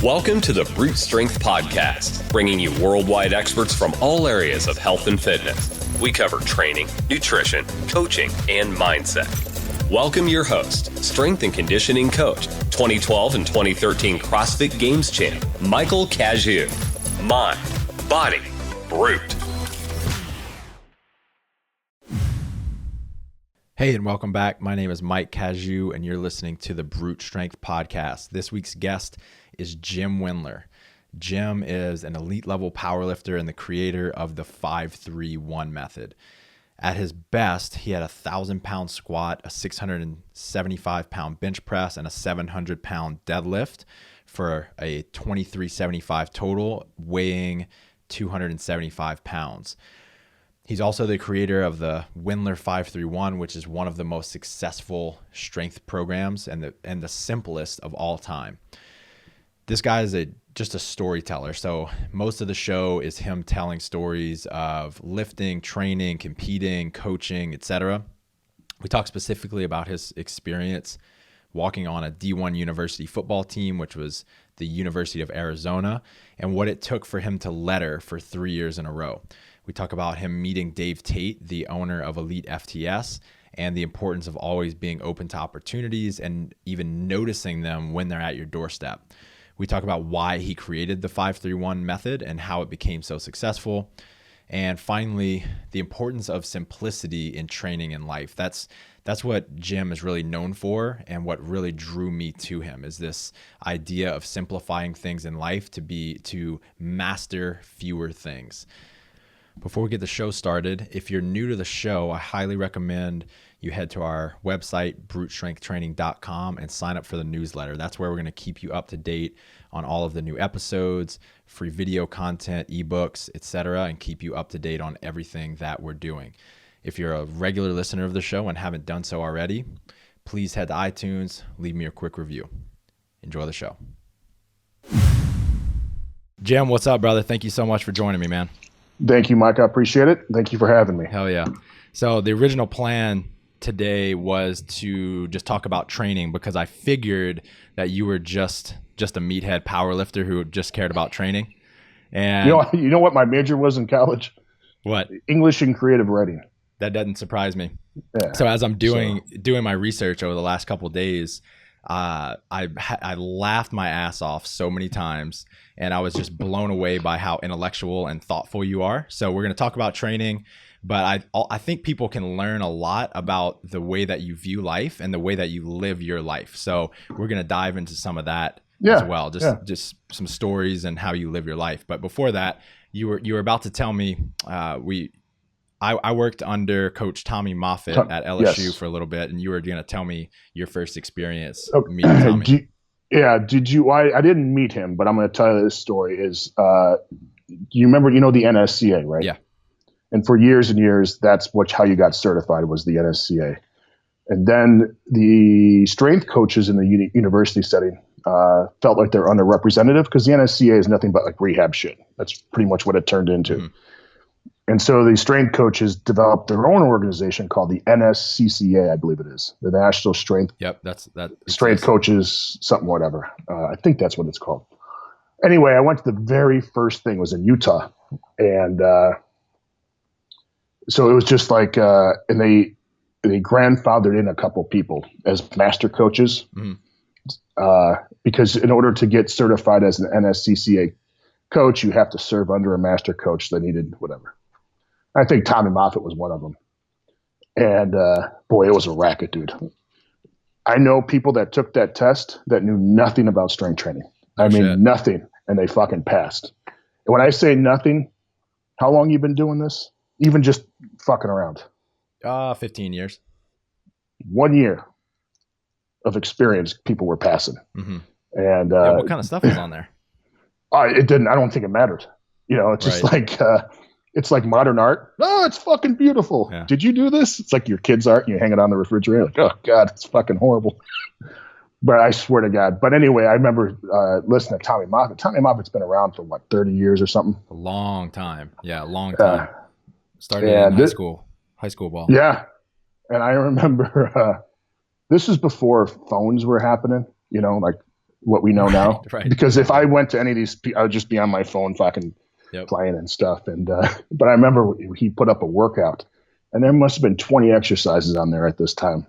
Welcome to the Brute Strength Podcast, bringing you worldwide experts from all areas of health and fitness. We cover training, nutrition, coaching, and mindset. Welcome your host, strength and conditioning coach, 2012 and 2013 CrossFit Games champ, Michael Cazue. Mind, body, brute. Hey, and welcome back. My name is Mike Cazue, and you're listening to the Brute Strength Podcast. This week's guest is Jim Wendler. Jim is an elite level powerlifter and the creator of the 5-3-1 method. At his best, he had a 1,000-pound squat, a 675-pound bench press, and a 700-pound deadlift for a 2375 total, weighing 275 pounds. He's also the creator of the Wendler 5-3-1, which is one of the most successful strength programs and the simplest of all time. This guy is just a storyteller. So most of the show is him telling stories of lifting, training, competing, coaching, etc. We talk specifically about his experience walking on a D1 university football team, which was the University of Arizona, and what it took for him to letter for 3 years in a row. We talk about him meeting Dave Tate, the owner of Elite FTS, and the importance of always being open to opportunities and even noticing them when they're at your doorstep. We talk about why he created the 5-3-1 method and how it became so successful. And finally, the importance of simplicity in training and life. That's what Jim is really known for, and what really drew me to him is this idea of simplifying things in life to master fewer things. Before we get the show started, if you're new to the show, I highly recommend you head to our website, brutestrengthtraining.com, and sign up for the newsletter. That's where we're going to keep you up to date on all of the new episodes, free video content, ebooks, etc., and keep you up to date on everything that we're doing. If you're a regular listener of the show and haven't done so already, please head to iTunes, leave me a quick review. Enjoy the show. Jim, what's up, brother? Thank you so much for joining me, man. Thank you, Mike. I appreciate it. Thank you for having me. Hell yeah. So the original plan today was to just talk about training, because I figured that you were just a meathead powerlifter who just cared about training. And you know what my major was in college? What? English and creative writing. That doesn't surprise me. Yeah. So as I'm doing my research over the last couple of days, I laughed my ass off so many times, and I was just blown away by how intellectual and thoughtful you are. So we're going to talk about training, but I think people can learn a lot about the way that you view life and the way that you live your life. So we're going to dive into some of that as well, just some stories and how you live your life. But before that, you were about to tell me I worked under Coach Tommy Moffitt at LSU for a little bit, and you were going to tell me your first experience meeting Tommy. Did you? I didn't meet him, but I'm going to tell you this story. You remember, the NSCCA, right? Yeah. And for years and years, that's how you got certified, was the NSCCA. And then the strength coaches in the university setting felt like they're underrepresented, because the NSCCA is nothing but like rehab shit. That's pretty much what it turned into. Mm-hmm. And so the strength coaches developed their own organization called the NSCCA, I believe it is, the National Strength. Yep, that's Strength Coaches, something, whatever. I think that's what it's called. Anyway, I went to the very first thing. It was in Utah, and so it was just like, and they grandfathered in a couple people as master coaches, because in order to get certified as an NSCCA coach, you have to serve under a master coach that needed whatever. I think Tommy Moffitt was one of them. And boy, it was a racket, dude. I know people that took that test that knew nothing about strength training. Nothing, and they fucking passed. And when I say nothing, how long you been doing this? Even just fucking around? 15 years. 1 year of experience, people were passing. Mm-hmm. And what kind of stuff was on there? It didn't. I don't think it mattered. It's just like it's like modern art. Oh, it's fucking beautiful. Yeah. Did you do this? It's like your kid's art, and you hang it on the refrigerator. Like, oh God, it's fucking horrible. But I swear to God. But anyway, I remember listening to Tommy Moffitt. Tommy Moffitt's been around for 30 years or something. A long time. Yeah, a long time. Started in high school ball. Yeah, and I remember this is before phones were happening. Like what we know now. Right. Because if I went to any of these, I would just be on my phone fucking playing and stuff. And but I remember he put up a workout, and there must have been 20 exercises on there at this time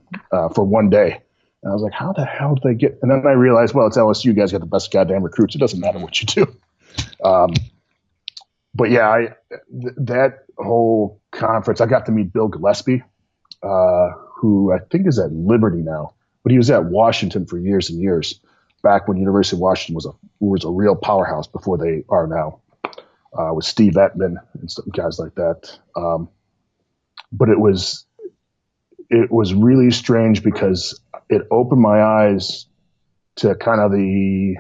for one day. And I was like, how the hell did they get? And then I realized, well, it's LSU. You guys got the best goddamn recruits. It doesn't matter what you do. But yeah, that whole conference, I got to meet Bill Gillespie, who I think is at Liberty now, but he was at Washington for years and years, back when University of Washington was a real powerhouse before they are now, with Steve Ettman and some guys like that. But it was really strange because it opened my eyes to kind of the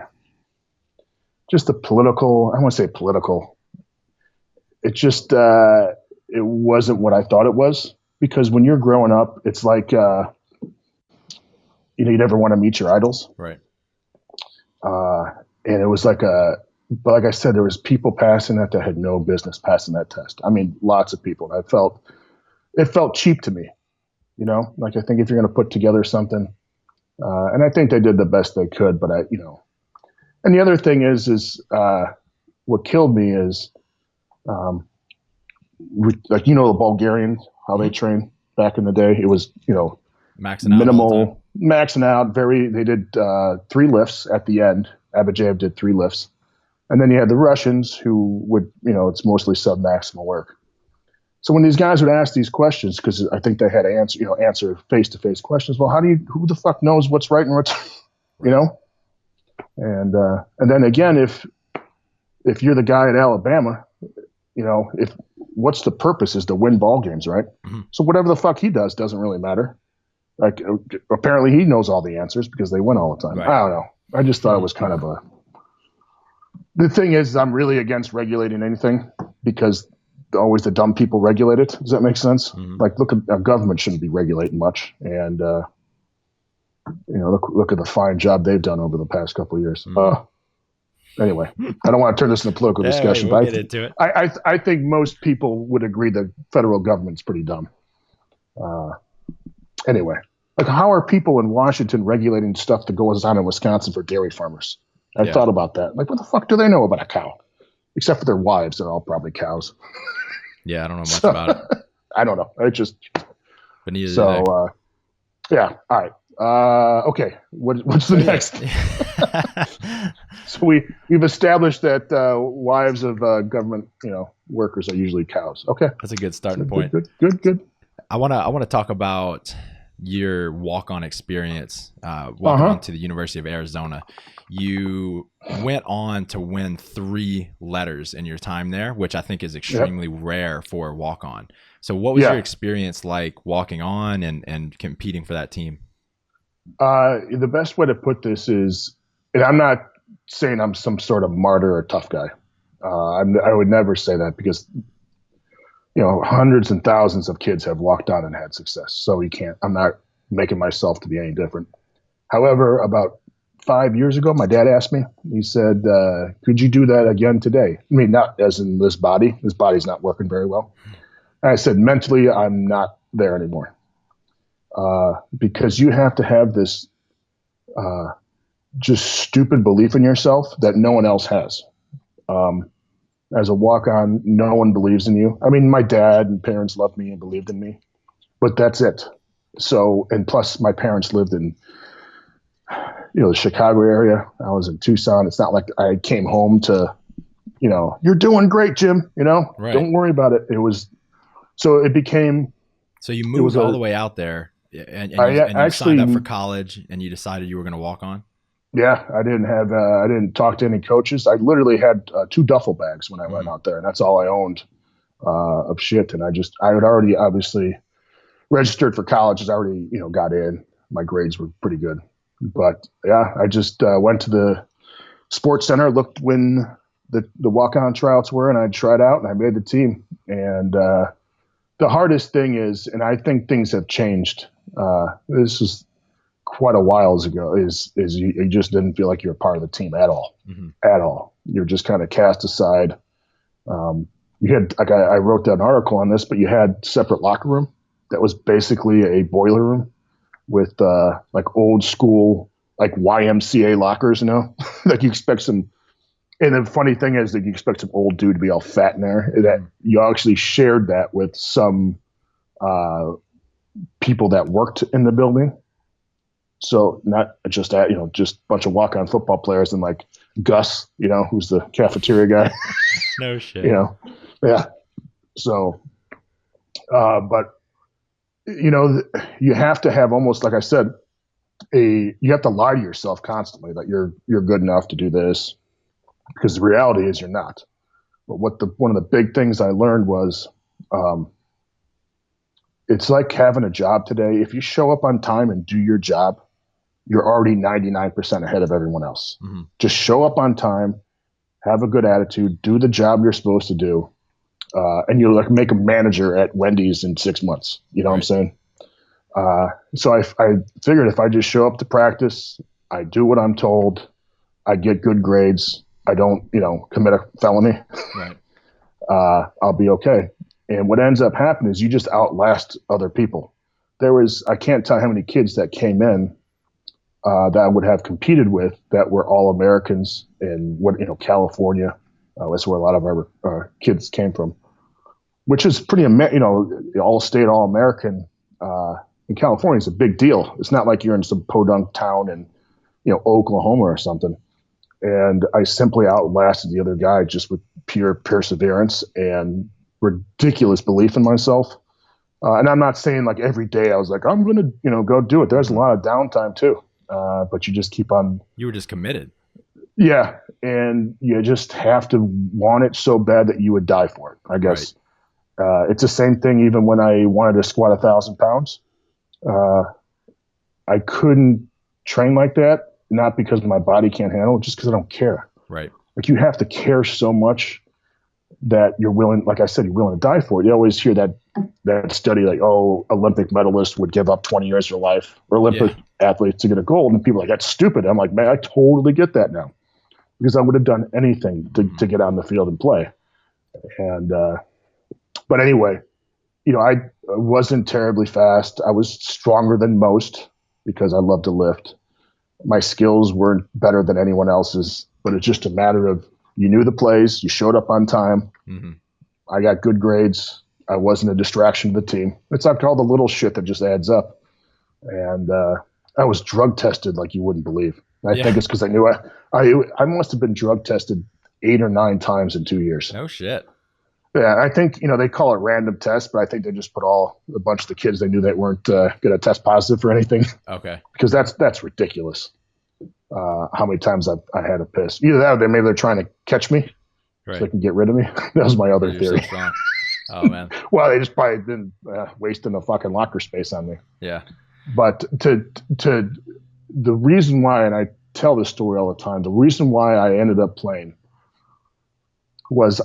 political, I want to say political. It just, it wasn't what I thought it was, because when you're growing up, it's like, you never want to meet your idols. Right. And it was like but like I said, there was people passing that had no business passing that test. I mean, lots of people. And it felt cheap to me, like I think if you're going to put together something, and I think they did the best they could, but and the other thing is what killed me is, like, the Bulgarians, how they train back in the day, it was, maxing minimal, maxing out. They did 3 lifts at the end. Abajev did 3 lifts. And then you had the Russians who would, it's mostly sub-maximal work. So when these guys would ask these questions, because I think they had to answer face-to-face questions. Well, who the fuck knows what's right and what's, And then again, if you're the guy at Alabama, what's the purpose is to win ball games, right? Mm-hmm. So whatever the fuck he does doesn't really matter. Like, apparently he knows all the answers because they win all the time. Right. I don't know. I just thought it was kind of the thing is, I'm really against regulating anything because always the dumb people regulate it. Does that make sense? Mm-hmm. Like, look at our government shouldn't be regulating much. And, look at the fine job they've done over the past couple of years. Mm-hmm. Anyway, I don't want to turn this into a political discussion, we'll but get into it. I think most people would agree that federal government's pretty dumb. Anyway, like, how are people in Washington regulating stuff that goes on in Wisconsin for dairy farmers? I thought about that. Like, what the fuck do they know about a cow? Except for their wives, they're all probably cows. Yeah, I don't know much about it. I don't know. But neither so, yeah. All right. Okay. What's the next? So we've established that wives of government, workers are usually cows. Okay, that's a good starting point. Good. I want to talk about your walk-on experience, walking on to the University of Arizona. You went on to win 3 letters in your time there, which I think is extremely rare for a walk-on. So what was your experience like walking on and competing for that team? The best way to put this is, and I'm not saying I'm some sort of martyr or tough guy. I would never say that because, hundreds and thousands of kids have walked on and had success. So I'm not making myself to be any different. However, about 5 years ago, my dad asked me, he said, could you do that again today? I mean, not as in this body. This body's not working very well. And I said, mentally, I'm not there anymore. Because you have to have this just stupid belief in yourself that no one else has. As a walk-on, no one believes in you. I mean, my dad and parents loved me and believed in me, but that's it. So, and plus my parents lived in, the Chicago area. I was in Tucson. It's not like I came home to, you're doing great, Jim, Right. Don't worry about it. So you moved all the way out there and you actually signed up for college and you decided you were going to walk on? Yeah, I didn't talk to any coaches. I literally had 2 duffel bags when I went out there, and that's all I owned of shit. And I had already obviously registered for college. I already, got in. My grades were pretty good. But yeah, I just went to the sports center, looked when the walk-on tryouts were, and I tried out and I made the team. And the hardest thing is, and I think things have changed. This is quite a while ago, is you just didn't feel like you were part of the team at all. Mm-hmm. At all. You're just kind of cast aside. You had, like, I wrote down an article on this, but you had separate locker room that was basically a boiler room with like old school like YMCA lockers, like you expect some. And the funny thing is that you expect some old dude to be all fat in there. That you actually shared that with some people that worked in the building. So not just that, just a bunch of walk-on football players and like Gus, who's the cafeteria guy. No shit. Yeah. So, but you have to have almost, like I said, you have to lie to yourself constantly that you're good enough to do this, because the reality is you're not. But one of the big things I learned was, it's like having a job today. If you show up on time and do your job, you're already 99% ahead of everyone else. Mm-hmm. Just show up on time, have a good attitude, do the job you're supposed to do, and you'll like make a manager at Wendy's in 6 months. You know what I'm saying? So I figured if I just show up to practice, I do what I'm told, I get good grades, I don't, commit a felony, right. I'll be okay. And what ends up happening is you just outlast other people. I can't tell how many kids that came in that I would have competed with that were all Americans in California. That's where a lot of our kids came from, which is pretty, all state, all American in California is a big deal. It's not like you're in some podunk town in, Oklahoma or something. And I simply outlasted the other guy just with pure perseverance and ridiculous belief in myself. And I'm not saying like every day I was like, I'm going to, go do it. There's a lot of downtime too. But you just keep on. You were just committed. Yeah. And you just have to want it so bad that you would die for it, I guess. Right. It's the same thing even when I wanted to squat 1,000 pounds. I couldn't train like that, not because my body can't handle it, just because I don't care. Right. Like you have to care so much that you're willing, like I said, you're willing to die for it. You always hear that study like, Olympic medalists would give up 20 years of their life, or Olympic athletes to get a gold. And people are like, that's stupid. I'm like, man, I totally get that now, because I would have done anything to get on the field and play. And, but anyway, I wasn't terribly fast. I was stronger than most because I love to lift. My skills weren't better than anyone else's, but it's just a matter of, you knew the plays, you showed up on time. Mm-hmm. I got good grades. I wasn't a distraction to the team. It's like all the little shit that just adds up. And I was drug tested like you wouldn't believe. I think it's because I knew I must have been drug tested 8 or 9 times in 2 years. No shit. Yeah, I think, they call it random tests, but I think they just put a bunch of the kids they knew they weren't going to test positive for anything. Okay. Because that's ridiculous. How many times I had to piss. Either that or maybe they're trying to catch me so they can get rid of me. That was my other theory. So oh, man. Well, they just probably been wasting the fucking locker space on me. Yeah. But to the reason why, and I tell this story all the time, the reason why I ended up playing was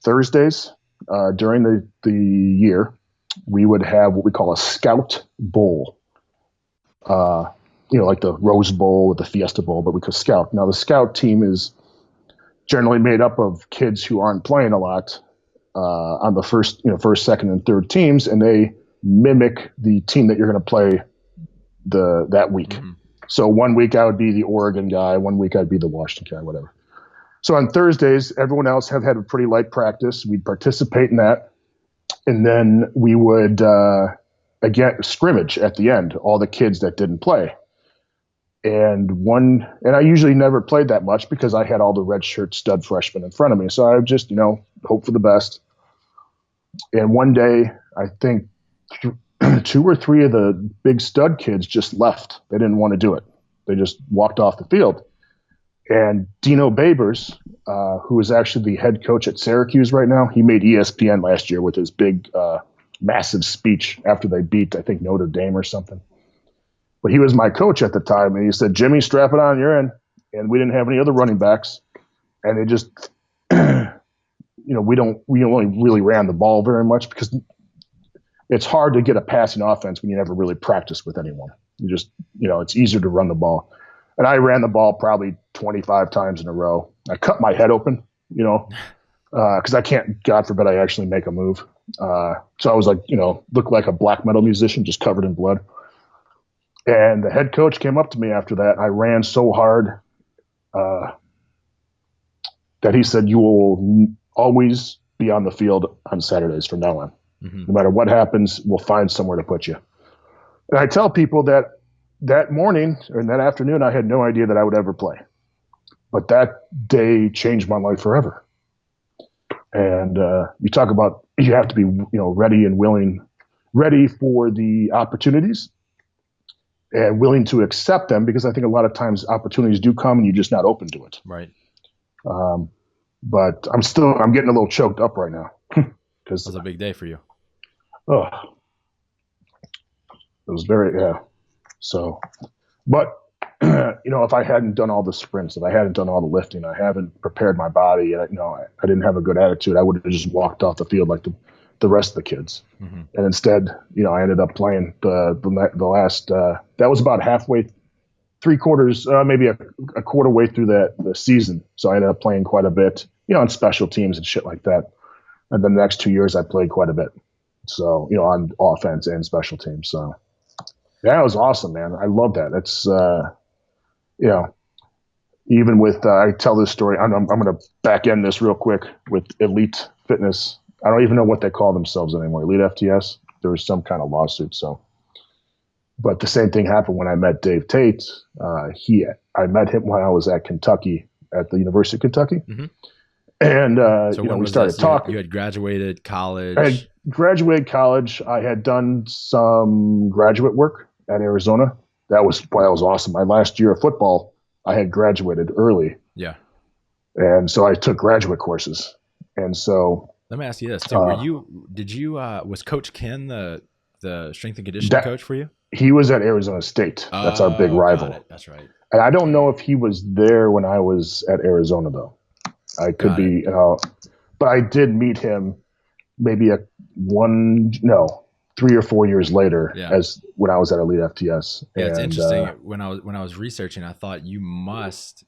Thursdays during the year, we would have what we call a Scout Bowl. Like the Rose Bowl or the Fiesta Bowl, but we call Scout. Now, the Scout team is generally made up of kids who aren't playing a lot on the first, second, and third teams, and they mimic the team that you're going to play that week. Mm-hmm. So 1 week I would be the Oregon guy, 1 week I'd be the Washington guy, whatever. So on Thursdays, everyone else had a pretty light practice. We'd participate in that, and then we would again scrimmage at the end, all the kids that didn't play. And I usually never played that much because I had all the redshirt stud freshmen in front of me. So I would just, hope for the best. And one day, I think 2 or 3 of the big stud kids just left. They didn't want to do it. They just walked off the field. And Dino Babers, who is actually the head coach at Syracuse right now, he made ESPN last year with his big, massive speech after they beat, I think, Notre Dame or something. But he was my coach at the time, and he said, Jimmy, strap it on, you're in. And we didn't have any other running backs. And they just, we only really ran the ball very much because it's hard to get a passing offense when you never really practice with anyone. You just, it's easier to run the ball. And I ran the ball probably 25 times in a row. I cut my head open, because I can't, God forbid, I actually make a move. So I was like, looked like a black metal musician just covered in blood. And the head coach came up to me after that. I ran so hard that he said, "You will always be on the field on Saturdays from now on. Mm-hmm. No matter what happens, we'll find somewhere to put you." And I tell people that morning or that afternoon, I had no idea that I would ever play. But that day changed my life forever. And you talk about you have to be, ready and willing, ready for the opportunities and willing to accept them, because I think a lot of times opportunities do come and you're just not open to it. Right. But I'm getting a little choked up right now. Because it was a big day for you. Oh, it was yeah. So, but if I hadn't done all the sprints, if I hadn't done all the lifting, I haven't prepared my body, and I didn't have a good attitude, I would have just walked off the field like the rest of the kids. Mm-hmm. And instead, I ended up playing the last. That was about halfway, 3/4, maybe a quarter way through the season. So I ended up playing quite a bit, on special teams and shit like that. And then the next 2 years, I played quite a bit. So on offense and special teams. So yeah, it was awesome, man. I love that. It's even with I tell this story. I'm going to back end this real quick with Elite Fitness. I don't even know what they call themselves anymore. Elite FTS. There was some kind of lawsuit. So, but the same thing happened when I met Dave Tate. I met him when I was at Kentucky, at the University of Kentucky. Mm-hmm. And we started talking. You had graduated college. I had graduated college. I had done some graduate work at Arizona. That was awesome. My last year of football, I had graduated early. Yeah. And so I took graduate courses. And so let me ask you this. So was Coach Ken the strength and conditioning coach for you? He was at Arizona State. That's our big rival. That's right. And I don't know if he was there when I was at Arizona, though. I could be, but I did meet him maybe 3 or 4 years later, as when I was at Elite FTS. Yeah, it's interesting. When I was researching, I thought you must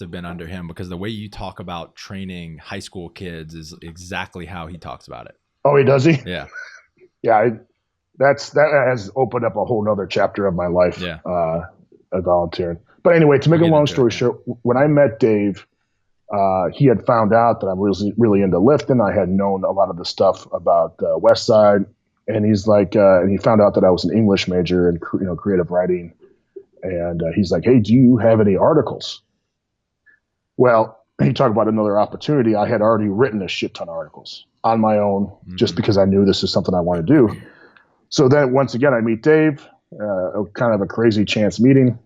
have been under him, because the way you talk about training high school kids is exactly how he talks about it. Oh, he does? Yeah. Yeah. That has opened up a whole nother chapter of my life. Yeah. Volunteering. But anyway, to make a long story short, when I met Dave, he had found out that I'm really, really into lifting. I had known a lot of the stuff about West Side, and he's like, and he found out that I was an English major and creative writing, and he's like, "Hey, do you have any articles?" Well, he talked about another opportunity. I had already written a shit ton of articles on my own, just because I knew this is something I want to do. So then, once again, I meet Dave. Kind of a crazy chance meeting.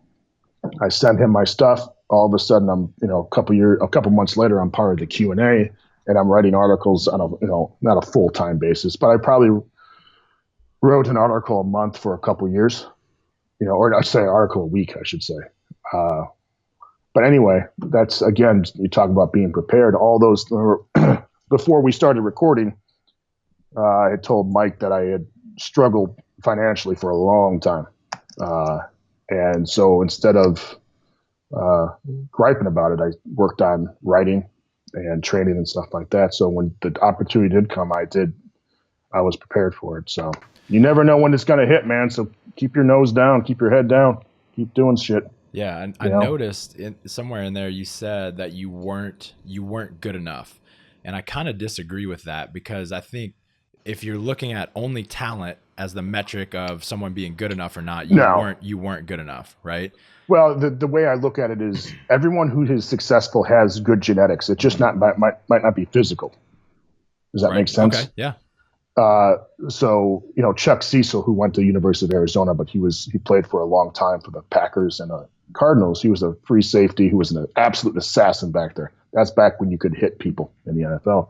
I send him my stuff. All of a sudden, I'm, a couple months later, I'm part of the Q&A, and I'm writing articles on a, not a full-time basis, but I probably wrote an article a month for a couple years, or I'd say an article a week, I should say. But anyway, that's, again, you talk about being prepared. All those, before we started recording, I had told Mike that I had struggled financially for a long time. And so instead of griping about it, I worked on writing and training and stuff like that. So when the opportunity did come, I was prepared for it. So you never know when it's going to hit, man. So keep your nose down, keep your head down, keep doing shit. Yeah. And I noticed somewhere in there, you said that you weren't good enough. And I kind of disagree with that, because I think if you're looking at only talent as the metric of someone being good enough or not, you weren't good enough, right? Well, the way I look at it is everyone who is successful has good genetics. It just might not be physical. Does that make sense? Okay. Yeah. So Chuck Cecil, who went to the University of Arizona, but he played for a long time for the Packers and the Cardinals. He was a free safety who was an absolute assassin back there. That's back when you could hit people in the NFL.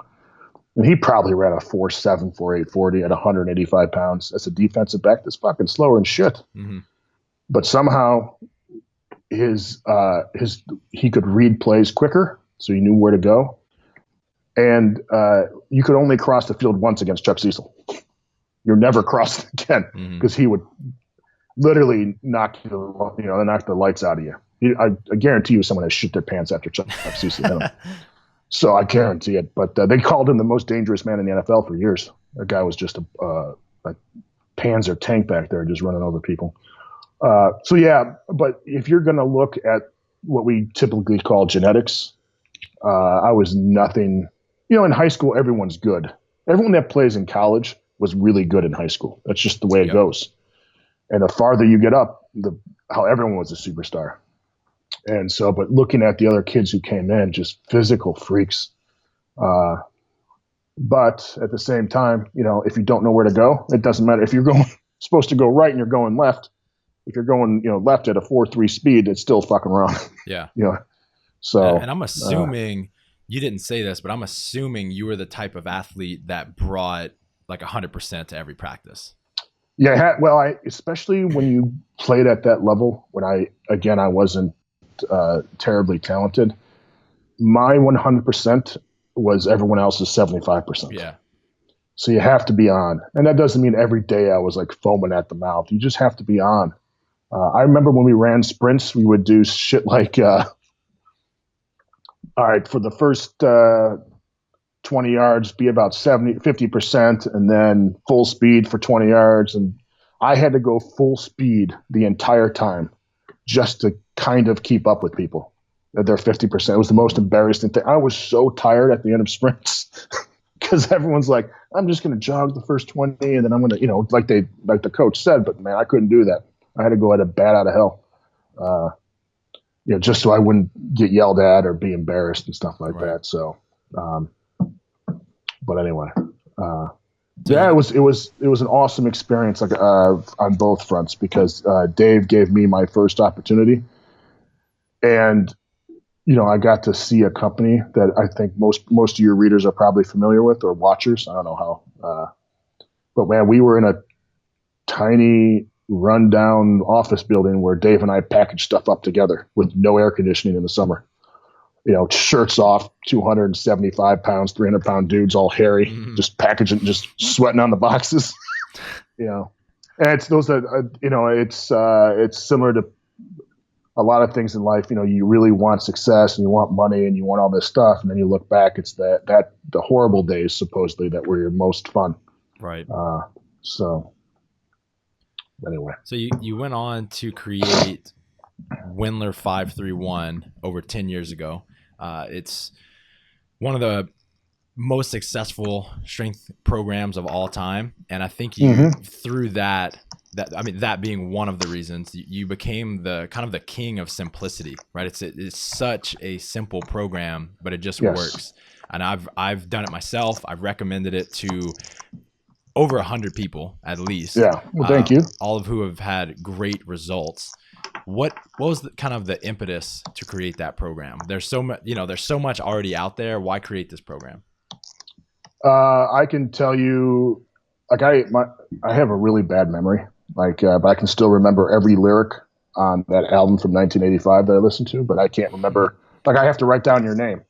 And he probably ran a 4.7, 4.8 40 at 185 pounds as a defensive back. That's fucking slower than shit. Mm-hmm. But somehow he could read plays quicker, so he knew where to go. And you could only cross the field once against Chuck Cecil. You're never crossing again, because he would literally knock the lights out of you. I guarantee you someone has shit their pants after Chuck Cecil. So I guarantee it. But they called him the most dangerous man in the NFL for years. That guy was just a Panzer tank back there, just running over people. So yeah, but if you're going to look at what we typically call genetics, I was nothing. In high school, everyone's good. Everyone that plays in college was really good in high school. That's just the way it goes. And the farther you get up, how everyone was a superstar. And so, but looking at the other kids who came in, just physical freaks. But at the same time, if you don't know where to go, it doesn't matter. If you're supposed to go right and you're going left, if you're going, left at a 4.3 speed, it's still fucking wrong. Yeah. So, and I'm assuming you didn't say this, but I'm assuming you were the type of athlete that brought like 100% to every practice. Yeah. Especially when you played at that level, when I wasn't terribly talented, my 100% was everyone else's 75%. Yeah. So you have to be on. And that doesn't mean every day I was like foaming at the mouth. You just have to be on. I remember when we ran sprints, we would do shit like, all right, for the first 20 yards, be about 50%, and then full speed for 20 yards. And I had to go full speed the entire time just to kind of keep up with people at their 50%. It was the most embarrassing thing. I was so tired at the end of sprints because everyone's like, I'm just going to jog the first 20 and then I'm going to, like the coach said, but man, I couldn't do that. I had to go at a bat out of hell, just so I wouldn't get yelled at or be embarrassed and stuff like that. So, but anyway, yeah, it was an awesome experience, like on both fronts, because Dave gave me my first opportunity, and I got to see a company that I think most of your readers are probably familiar with, or watchers. I don't know how, but man, we were in a tiny rundown office building where Dave and I packaged stuff up together with no air conditioning in the summer. Shirts off, 275 pounds, 300-pound dudes, all hairy, just packaging, just sweating on the boxes. And it's those that, it's similar to a lot of things in life. You really want success and you want money and you want all this stuff. And then you look back, it's that the horrible days supposedly that were your most fun. Right. So anyway. So you went on to create Wendler 531 over 10 years ago. It's one of the most successful strength programs of all time. And I think you, through that being one of the reasons, you became the kind of the king of simplicity, right? It's such a simple program, but it just works. And I've done it myself. I've recommended it to over 100 people at least. Yeah. Well, thank you. All of who have had great results. What was the impetus to create that program? There's so much, there's so much already out there. Why create this program? I can tell you, like I have a really bad memory, but I can still remember every lyric on that album from 1985 that I listened to, but I can't remember. Like I have to write down your name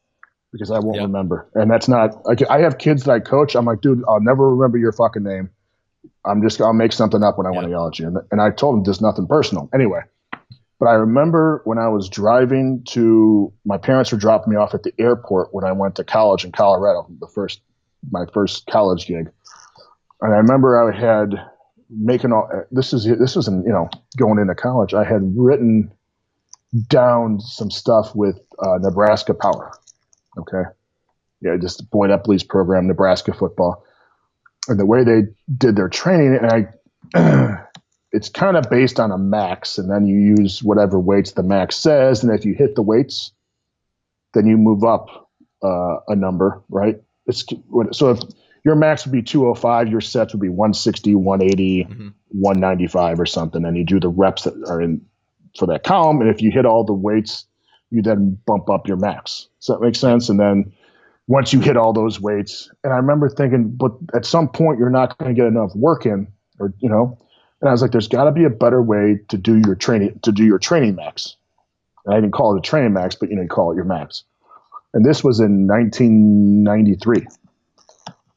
because I won't remember. And that's not like, I have kids that I coach. I'm like, dude, I'll never remember your fucking name. I'll make something up when I want to yell at you. And I told him there's nothing personal anyway. But I remember when I was driving my parents were dropping me off at the airport when I went to college in Colorado, my first college gig. And I remember I had this was going into college. I had written down some stuff with Nebraska Power. Okay. Yeah. Just Boyd Epley's program, Nebraska football, and the way they did their training. And it's kind of based on a max, and then you use whatever weights the max says. And if you hit the weights, then you move up a number, right? So if your max would be 205, your sets would be 160, 180, 195 or something. And you do the reps that are in for that column. And if you hit all the weights, you then bump up your max. Does that make sense? And then once you hit all those weights, and I remember thinking, but at some point you're not going to get enough work in, and I was like, there's got to be a better way to do your training max. And I didn't call it a training max, but you call it your max. And this was in 1993.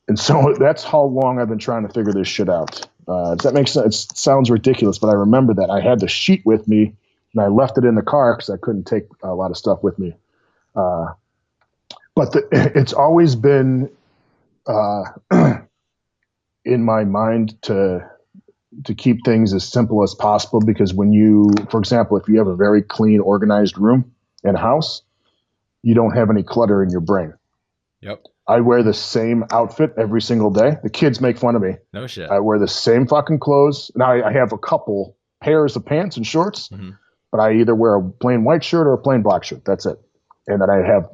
And so that's how long I've been trying to figure this shit out. Does that make sense? It sounds ridiculous, but I remember that I had the sheet with me and I left it in the car because I couldn't take a lot of stuff with me. But it's always been in my mind to to keep things as simple as possible, because when you, for example, if you have a very clean, organized room in a house, you don't have any clutter in your brain. Yep. I wear the same outfit every single day. The kids make fun of me. No shit. I wear the same fucking clothes. Now I have a couple pairs of pants and shorts, but I either wear a plain white shirt or a plain black shirt. That's it. And then I have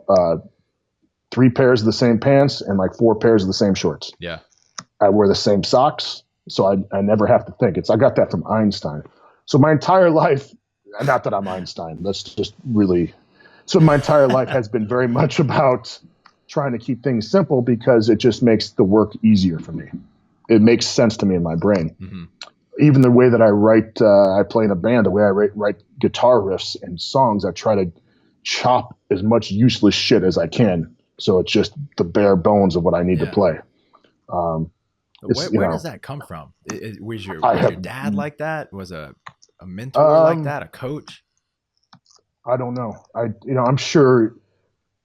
3 pairs of the same pants and like 4 pairs of the same shorts. Yeah. I wear the same socks, so I never have to think. I got that from Einstein. So my entire life, not that I'm Einstein, that's just really, so my entire life has been very much about trying to keep things simple, because it just makes the work easier for me. It makes sense to me in my brain. Even the way that I write, I play in a band, the way I write guitar riffs and songs, I try to chop as much useless shit as I can. So it's just the bare bones of what I need to play. Where does that come from? Was your dad like that? Was a mentor like that? A coach? I don't know. I'm sure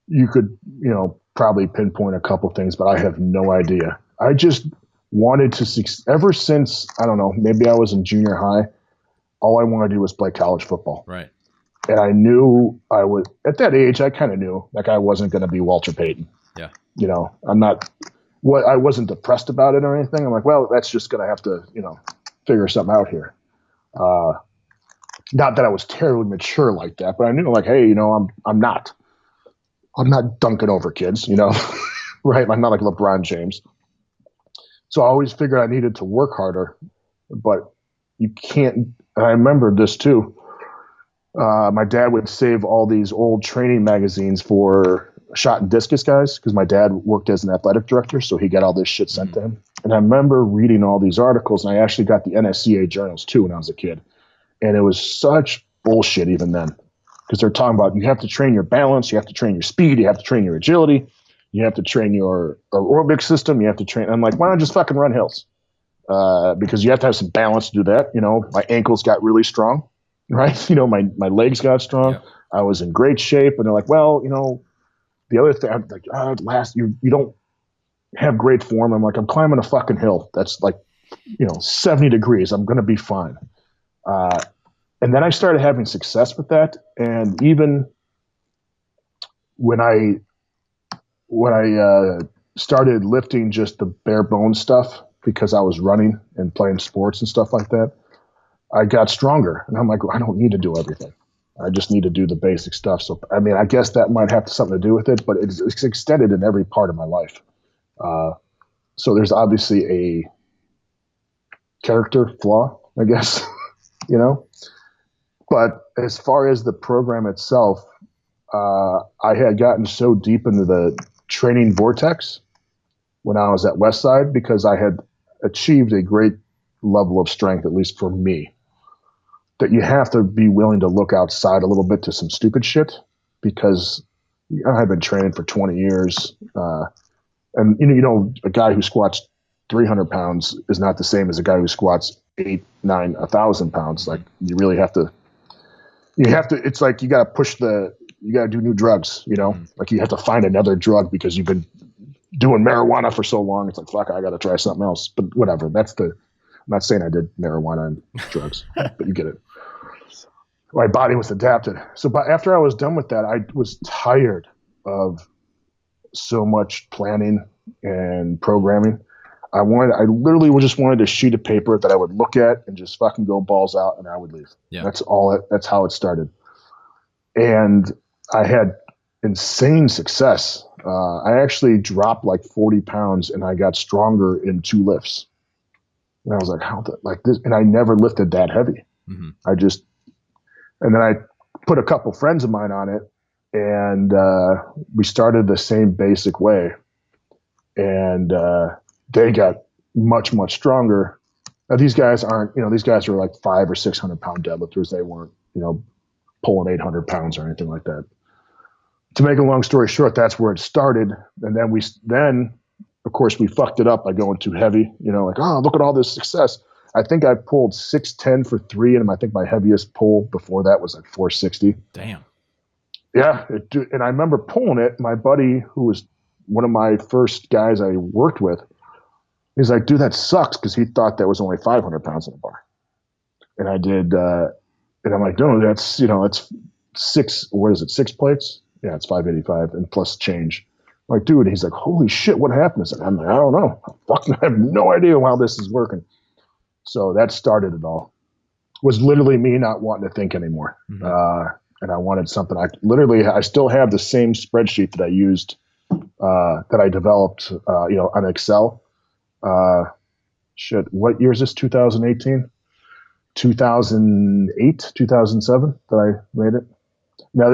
you could, probably pinpoint a couple things, but I have no idea. I just wanted to ever since, I don't know, maybe I was in junior high. All I wanted to do was play college football. Right. And I knew I was, at that age, I kind of knew like I wasn't going to be Walter Payton. Yeah. I wasn't depressed about it or anything. I'm like, well, that's just going to have to, figure something out here. Not that I was terribly mature like that, but I knew like, hey, I'm not dunking over kids, right? I'm not like LeBron James. So I always figured I needed to work harder, but you can't. I remember this too. My dad would save all these old training magazines for shot and discus guys, because my dad worked as an athletic director, so he got all this shit sent to him. And I remember reading all these articles, and I actually got the NSCCA journals too when I was a kid. And it was such bullshit even then, because they're talking about you have to train your balance, you have to train your speed, you have to train your agility, you have to train your aerobic system, you have to train. I'm like, why not just fucking run hills? Because you have to have some balance to do that. My ankles got really strong, right? My legs got strong. Yeah. I was in great shape. And they're like, well, the other thing, I'm like, you don't have great form. I'm like, I'm climbing a fucking hill. That's like, 70 degrees. I'm going to be fine. And then I started having success with that. And even when I started lifting just the bare bones stuff, because I was running and playing sports and stuff like that, I got stronger. And I'm like, I don't need to do everything. I just need to do the basic stuff. So, I guess that might have something to do with it, but it's extended in every part of my life. So there's obviously a character flaw, I guess, But as far as the program itself, I had gotten so deep into the training vortex when I was at Westside, because I had achieved a great level of strength, at least for me, that you have to be willing to look outside a little bit to some stupid shit, because I've been training for 20 years. And a guy who squats 300 pounds is not the same as a guy who squats 8, 9, 1,000 pounds. Like you really have to, it's like you got to do new drugs, like you have to find another drug because you've been doing marijuana for so long. It's like, fuck, I got to try something else, but whatever. I'm not saying I did marijuana and drugs, but you get it. My body was adapted. So after I was done with that, I was tired of so much planning and programming. I literally just wanted a sheet of paper that I would look at and just fucking go balls out, and I would leave. Yeah. That's how it started. And I had insane success. I actually dropped like 40 pounds and I got stronger in 2 lifts. And I was like, like this? And I never lifted that heavy. Mm-hmm. And then I put a couple friends of mine on it, and we started the same basic way. And they got much, much stronger. Now these guys aren't, these guys were like 500 or 600 pound deadlifters. They weren't, pulling 800 pounds or anything like that. To make a long story short, that's where it started. And then of course we fucked it up by going too heavy, like, oh, look at all this success. I think I pulled 610 for 3, and I think my heaviest pull before that was like 460. Damn. Yeah. And I remember pulling it. My buddy, who was one of my first guys I worked with, He's like, dude, that sucks, because he thought that was only 500 pounds on the bar. And I did, and I'm like, no, that's, it's six plates? Yeah, it's 585 and plus change. I'm like, dude, he's like, holy shit, what happened? I'm like, I don't know. I have no idea how this is working. So that started it all. It was literally me not wanting to think anymore. Mm-hmm. And I wanted something. I still have the same spreadsheet that I used, that I developed, on Excel. What year is this? 2018? 2008, 2007 that I made it. Now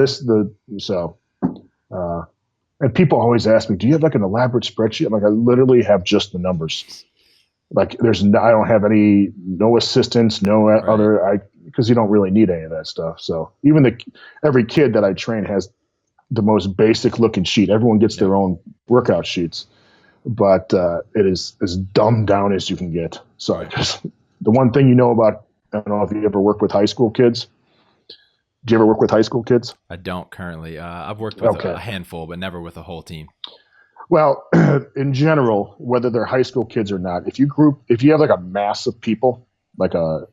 and people always ask me, do you have like an elaborate spreadsheet? I'm like, I literally have just the numbers. Like I don't have no assistants, because you don't really need any of that stuff. So even every kid that I train has the most basic looking sheet. Everyone gets their own workout sheets, but it is as dumbed down as you can get. So the one thing about, I don't know if you ever work with high school kids. Do you ever work with high school kids? I don't currently. I've worked with a handful, but never with a whole team. Well, in general, whether they're high school kids or not, if you have like a mass of people, like a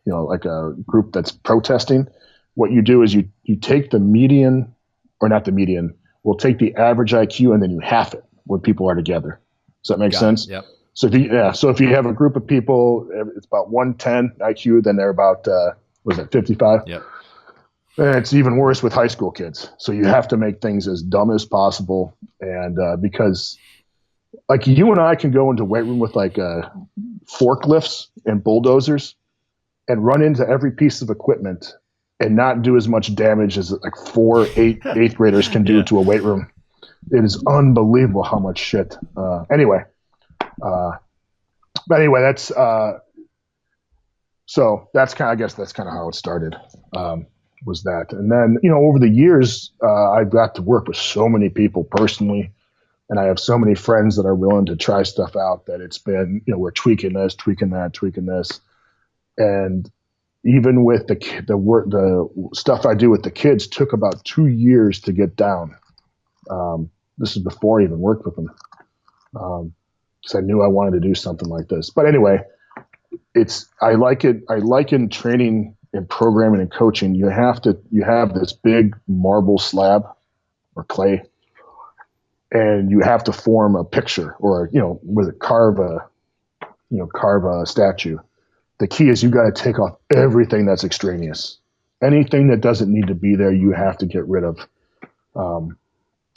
group that's protesting, what you do is you take the median, or not the median, we'll take the average IQ and then you half it when people are together. Does that make sense? Yep. So if you have a group of people, it's about 110 IQ, then they're about 55? Yep. And it's even worse with high school kids. So you have to make things as dumb as possible, and because like you and I can go into weight room with like forklifts and bulldozers and run into every piece of equipment and not do as much damage as like eighth graders can do to a weight room. It is unbelievable how much shit. Anyway, that's so that's kind of how it started. Was that, and then over the years, I got to work with so many people personally, and I have so many friends that are willing to try stuff out that it's been we're tweaking this, tweaking that, tweaking this, and even with the stuff I do with the kids took about 2 years to get down. This is before I even worked with them, because I knew I wanted to do something like this. But anyway, I like it. I like in training and programming and coaching, you have this big marble slab or clay, and you have to form a picture, or carve a statue. The key is you got to take off everything that's extraneous. Anything that doesn't need to be there, you have to get rid of.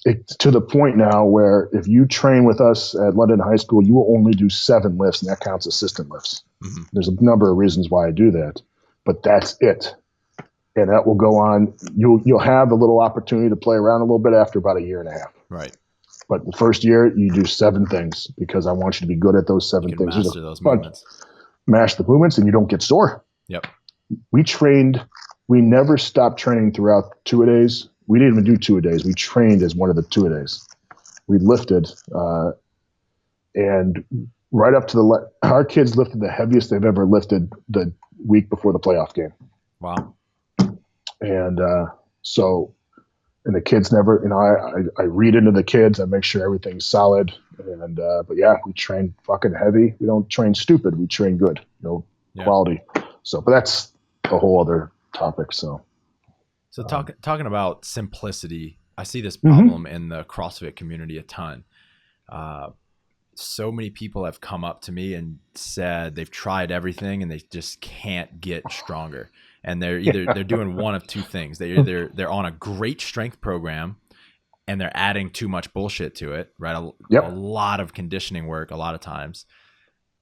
It's to the point now where if you train with us at London High School, you will only do 7 lifts, and that counts assistant lifts. Mm-hmm. There's a number of reasons why I do that, but that's it. And that will go on. You'll have a little opportunity to play around a little bit after about a year and a half. Right. But the first year, you do 7 things, because I want you to be good at those 7 things. Master those movements. Mash the movements, and you don't get sore. Yep. We never stopped training throughout 2-a-days. We didn't even do 2-a-days. We trained as one of the 2-a-days. We lifted, and right up to our kids lifted the heaviest they've ever lifted the week before the playoff game. Wow. And and the kids never, I read into the kids. I make sure everything's solid. And but yeah, we train fucking heavy. We don't train stupid. We train good, quality. So, but that's a whole other topic. So talking about simplicity, I see this problem in the CrossFit community a ton. So many people have come up to me and said they've tried everything and they just can't get stronger. And they're doing one of two things. They're on a great strength program and they're adding too much bullshit to it, right? A lot of conditioning work a lot of times.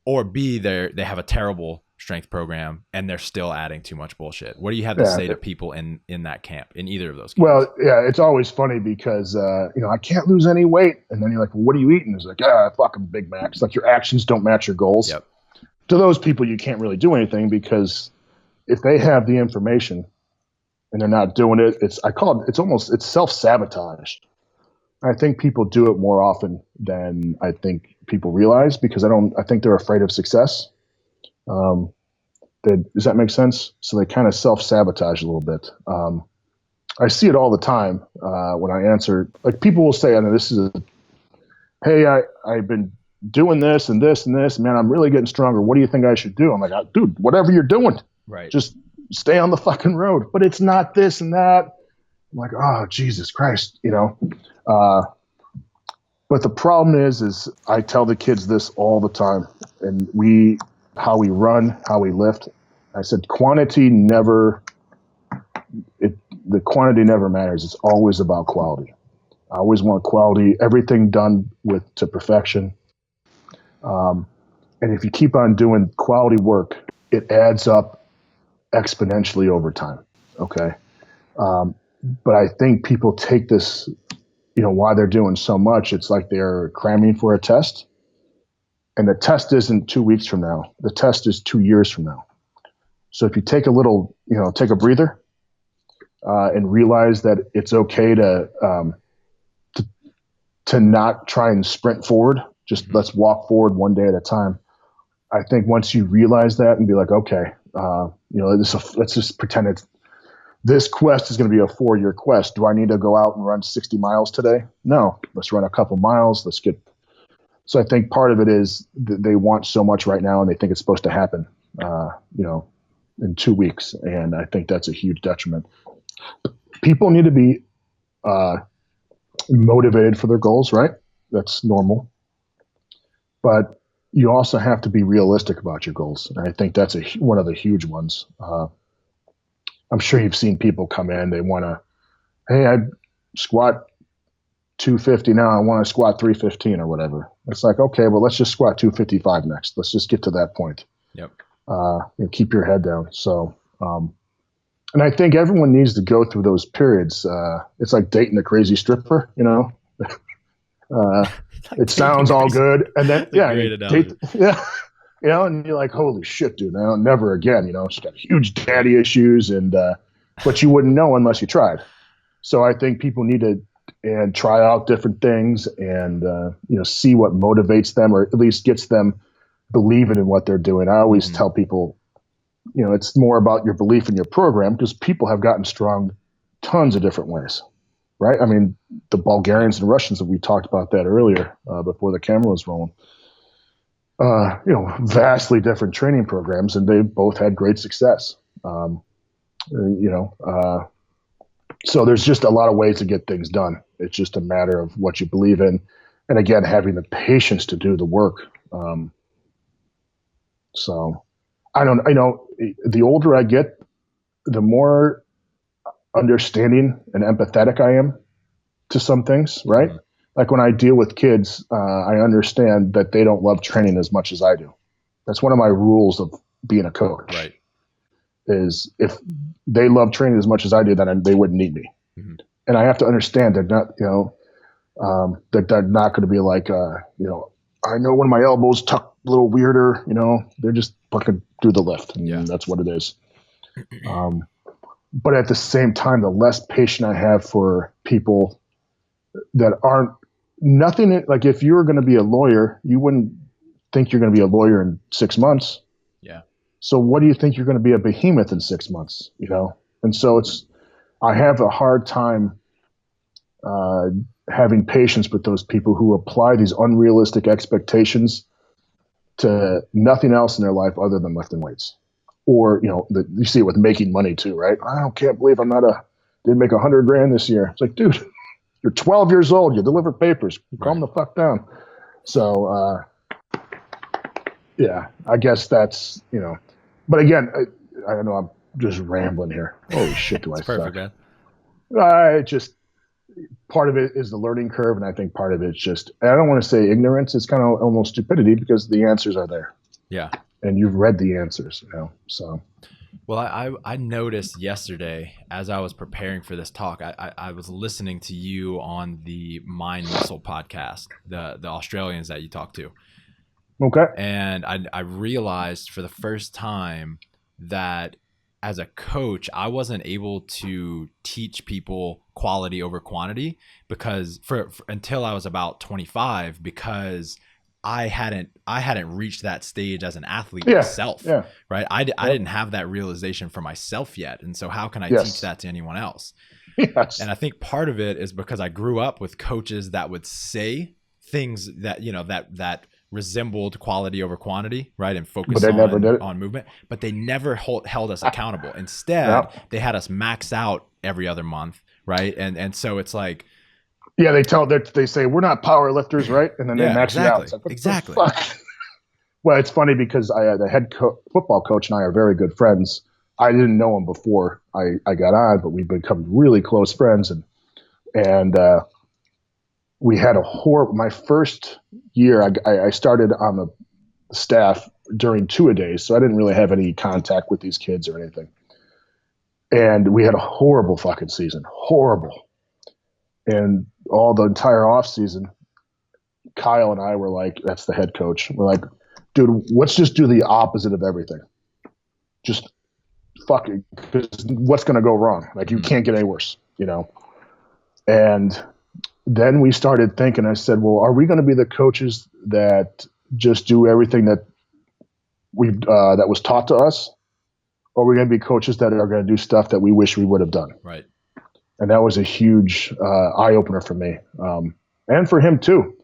Or B, they have a terrible strength program and they're still adding too much bullshit. What do you have to say to people in that camp, in either of those camps? Well, yeah, it's always funny because, I can't lose any weight. And then you're like, well, what are you eating? It's like, fucking Big Mac. It's like your actions don't match your goals. Yep. To those people, you can't really do anything, because if they have the information and they're not doing it, it's self-sabotage. I think people do it more often than I think people realize, because I think they're afraid of success. Does that make sense? So they kind of self-sabotage a little bit. I see it all the time when I answer. Like, people will say, "Hey, I've been doing this and this and this, man, I'm really getting stronger. What do you think I should do? I'm like, dude, whatever you're doing, Right. just stay on the fucking road. But it's not this and that. I'm like, oh, Jesus Christ, but the problem is I tell the kids this all the time, and how we run, how we lift. I said, the quantity never matters. It's always about quality. I always want quality, everything done to perfection. And if you keep on doing quality work, it adds up exponentially over time. Okay. But I think people take this, why they're doing so much. It's like they're cramming for a test, and the test isn't 2 weeks from now. The test is 2 years from now. So if you take take a breather, and realize that it's okay to not try and sprint forward, just let's walk forward one day at a time. I think once you realize that and be like, okay, let's just pretend this quest is going to be a 4-year quest. Do I need to go out and run 60 miles today? No, let's run a couple miles. So I think part of it is they want so much right now, and they think it's supposed to happen, in 2 weeks. And I think that's a huge detriment. People need to be motivated for their goals, right? That's normal. But you also have to be realistic about your goals. And I think that's one of the huge ones. I'm sure you've seen people come in, they want to, hey, I squat 250 now, I want to squat 315 or whatever. It's like, okay, well, let's just squat 255 next. Let's just get to that point. Yep. Keep your head down. So, and I think everyone needs to go through those periods. It's like dating a crazy stripper, it sounds all good. And then, and you're like, holy shit, dude, never again. She's got huge daddy issues, but you wouldn't know unless you tried. So I think people need to try out different things and, see what motivates them, or at least gets them believing in what they're doing. I always tell people, it's more about your belief in your program, because people have gotten strong tons of different ways, right? I mean, the Bulgarians and Russians, we talked about that earlier before the camera was rolling. Vastly different training programs, and they both had great success. So there's just a lot of ways to get things done. It's just a matter of what you believe in, and again, having the patience to do the work. So the older I get, the more understanding and empathetic I am to some things, right? Mm-hmm. Like when I deal with kids, I understand that they don't love training as much as I do. That's one of my rules of being a coach. Right. Is if they love training as much as I do, then they wouldn't need me. Mm-hmm. And I have to understand they're not, that they're not going to be like, I know when my elbows tuck a little weirder, they're just fucking do the lift, and that's what it is. But at the same time, the less patient I have for people that aren't nothing. Like if you were going to be a lawyer, you wouldn't think you're going to be a lawyer in 6 months. Yeah. So what do you think you're going to be a behemoth in 6 months? And so I have a hard time having patience with those people who apply these unrealistic expectations to nothing else in their life other than lifting weights. Or, you see it with making money too, right? I can't believe didn't make $100,000 this year. It's like, dude, you're 12 years old. You deliver papers. Calm the fuck down. So, I guess that's, but again, I know I'm just rambling here. Holy shit, do I suck. Perfect, man. Part of it is the learning curve, and I think part of it's just, I don't want to say ignorance. It's kind of almost stupidity, because the answers are there. Yeah. And you've read the answers, so. Well, I noticed yesterday as I was preparing for this talk, I was listening to you on the Mind Muscle podcast, the Australians that you talked to. Okay. And I realized for the first time that as a coach, I wasn't able to teach people quality over quantity, because for until I was about 25, because I hadn't reached that stage as an athlete myself, right? I didn't have that realization for myself yet. And so how can I teach that to anyone else? Yes. And I think part of it is because I grew up with coaches that would say things that, that resembled quality over quantity, right? And But focused they never did it. on movement, but they never held us accountable. Instead, they had us max out every other month, right? And so it's like, yeah, they say we're not power lifters, right? And then they max you out. It's like, what exactly. the fuck? Well, it's funny because the head football coach and I are very good friends. I didn't know him before I got on, but we've become really close friends. And we had my first year, I started on the staff during two-a-days, so I didn't really have any contact with these kids or anything. And we had a horrible fucking season. Horrible. And the entire off season, Kyle and I were like, that's the head coach. We're like, dude, let's just do the opposite of everything. Just fucking, because what's going to go wrong? Like, you can't get any worse, you know? And then we started thinking, I said, well, are we going to be the coaches that just do everything that that was taught to us? Or are we going to be coaches that are going to do stuff that we wish we would have done? Right. And that was a huge eye opener for me. And for him too.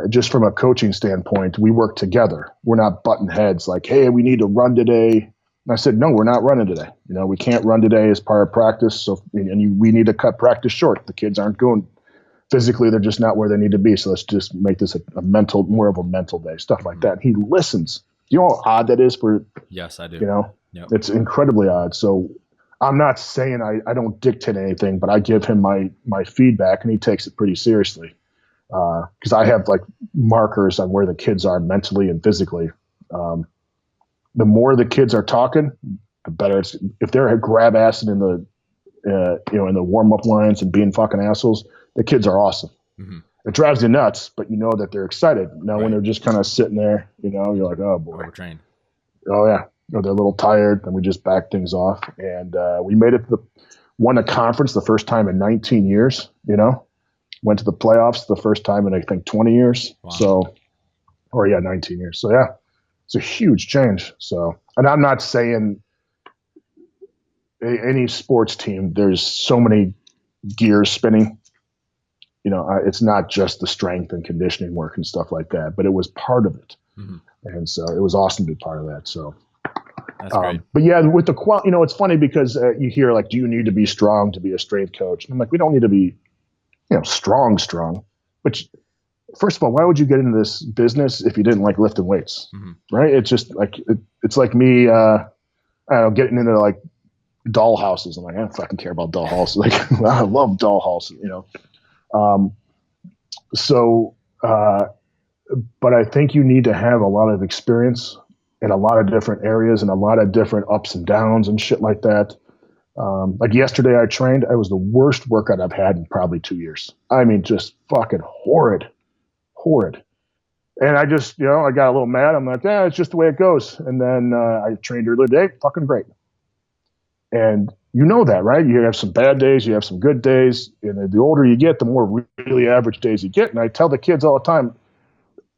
Just from a coaching standpoint, we work together. We're not butting heads like, hey, we need to run today. And I said, no, we're not running today. You know, we can't run today as part of practice. So, we need to cut practice short. The kids aren't going physically. They're just not where they need to be. So let's just make this more of a mental day, stuff like that. And he listens. Do you know how odd that is for? Yes, I do. You know, yep. It's incredibly odd. So I'm not saying I don't dictate anything, but I give him my feedback and he takes it pretty seriously. Because I have like markers on where the kids are mentally and physically. The more the kids are talking, the better it's. If they're grab assing in the in the warm up lines and being fucking assholes, the kids are awesome. Mm-hmm. It drives you nuts, but you know that they're excited. Now when they're just kind of sitting there, you're like, oh boy, overtrained. Oh yeah, they're a little tired, and we just back things off. And we made it won a conference the first time in 19 years. Went to the playoffs the first time in I think 20 years. Wow. So, 19 years. So yeah, it's a huge change. So, and I'm not saying any sports team, there's so many gears spinning. It's not just the strength and conditioning work and stuff like that, but it was part of it. Mm-hmm. And so it was awesome to be part of that. So that's great. But yeah, with the it's funny because you hear like, do you need to be strong to be a strength coach? And I'm like, we don't need to be strong. But first of all, why would you get into this business if you didn't like lifting weights? Mm-hmm. Right? It's just like, it's like me, I don't know, getting into like doll houses. I'm like, I don't fucking care about doll houses. Like, I love doll houses, but I think you need to have a lot of experience in a lot of different areas and a lot of different ups and downs and shit like that. Like yesterday I trained, it was the worst workout I've had in probably 2 years. I mean, just fucking horrid. And I just, I got a little mad. I'm like, it's just the way it goes. And then I trained earlier today, fucking great. And you know that, right? You have some bad days, you have some good days. And the older you get, the more really average days you get. And I tell the kids all the time,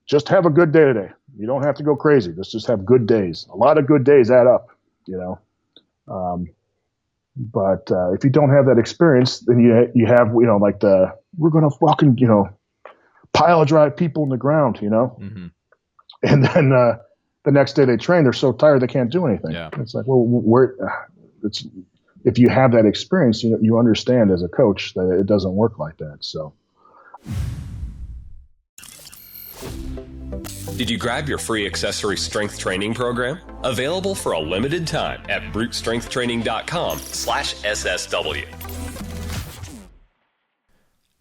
just have a good day today. You don't have to go crazy. Let's just have good days. A lot of good days add up, But if you don't have that experience, then you have, like we're going to fucking, pile drive people in the ground, Mm-hmm. And then the next day they train, they're so tired they can't do anything. Yeah. It's like, well, if you have that experience, you understand as a coach that it doesn't work like that. So. Did you grab your free accessory strength training program? Available for a limited time at brutestrengthtraining.com/SSW.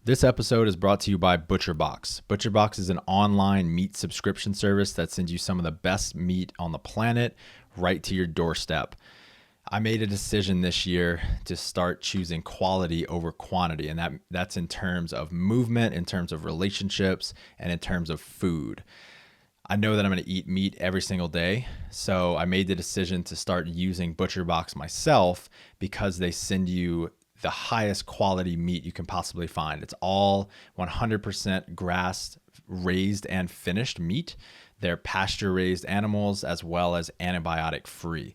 This episode is brought to you by ButcherBox. ButcherBox is an online meat subscription service that sends you some of the best meat on the planet right to your doorstep. I made a decision this year to start choosing quality over quantity, and that's in terms of movement, in terms of relationships, and in terms of food. I know that I'm going to eat meat every single day, so I made the decision to start using ButcherBox myself because they send you the highest quality meat you can possibly find. It's all 100% grass raised and finished meat. They're pasture raised animals as well as antibiotic free.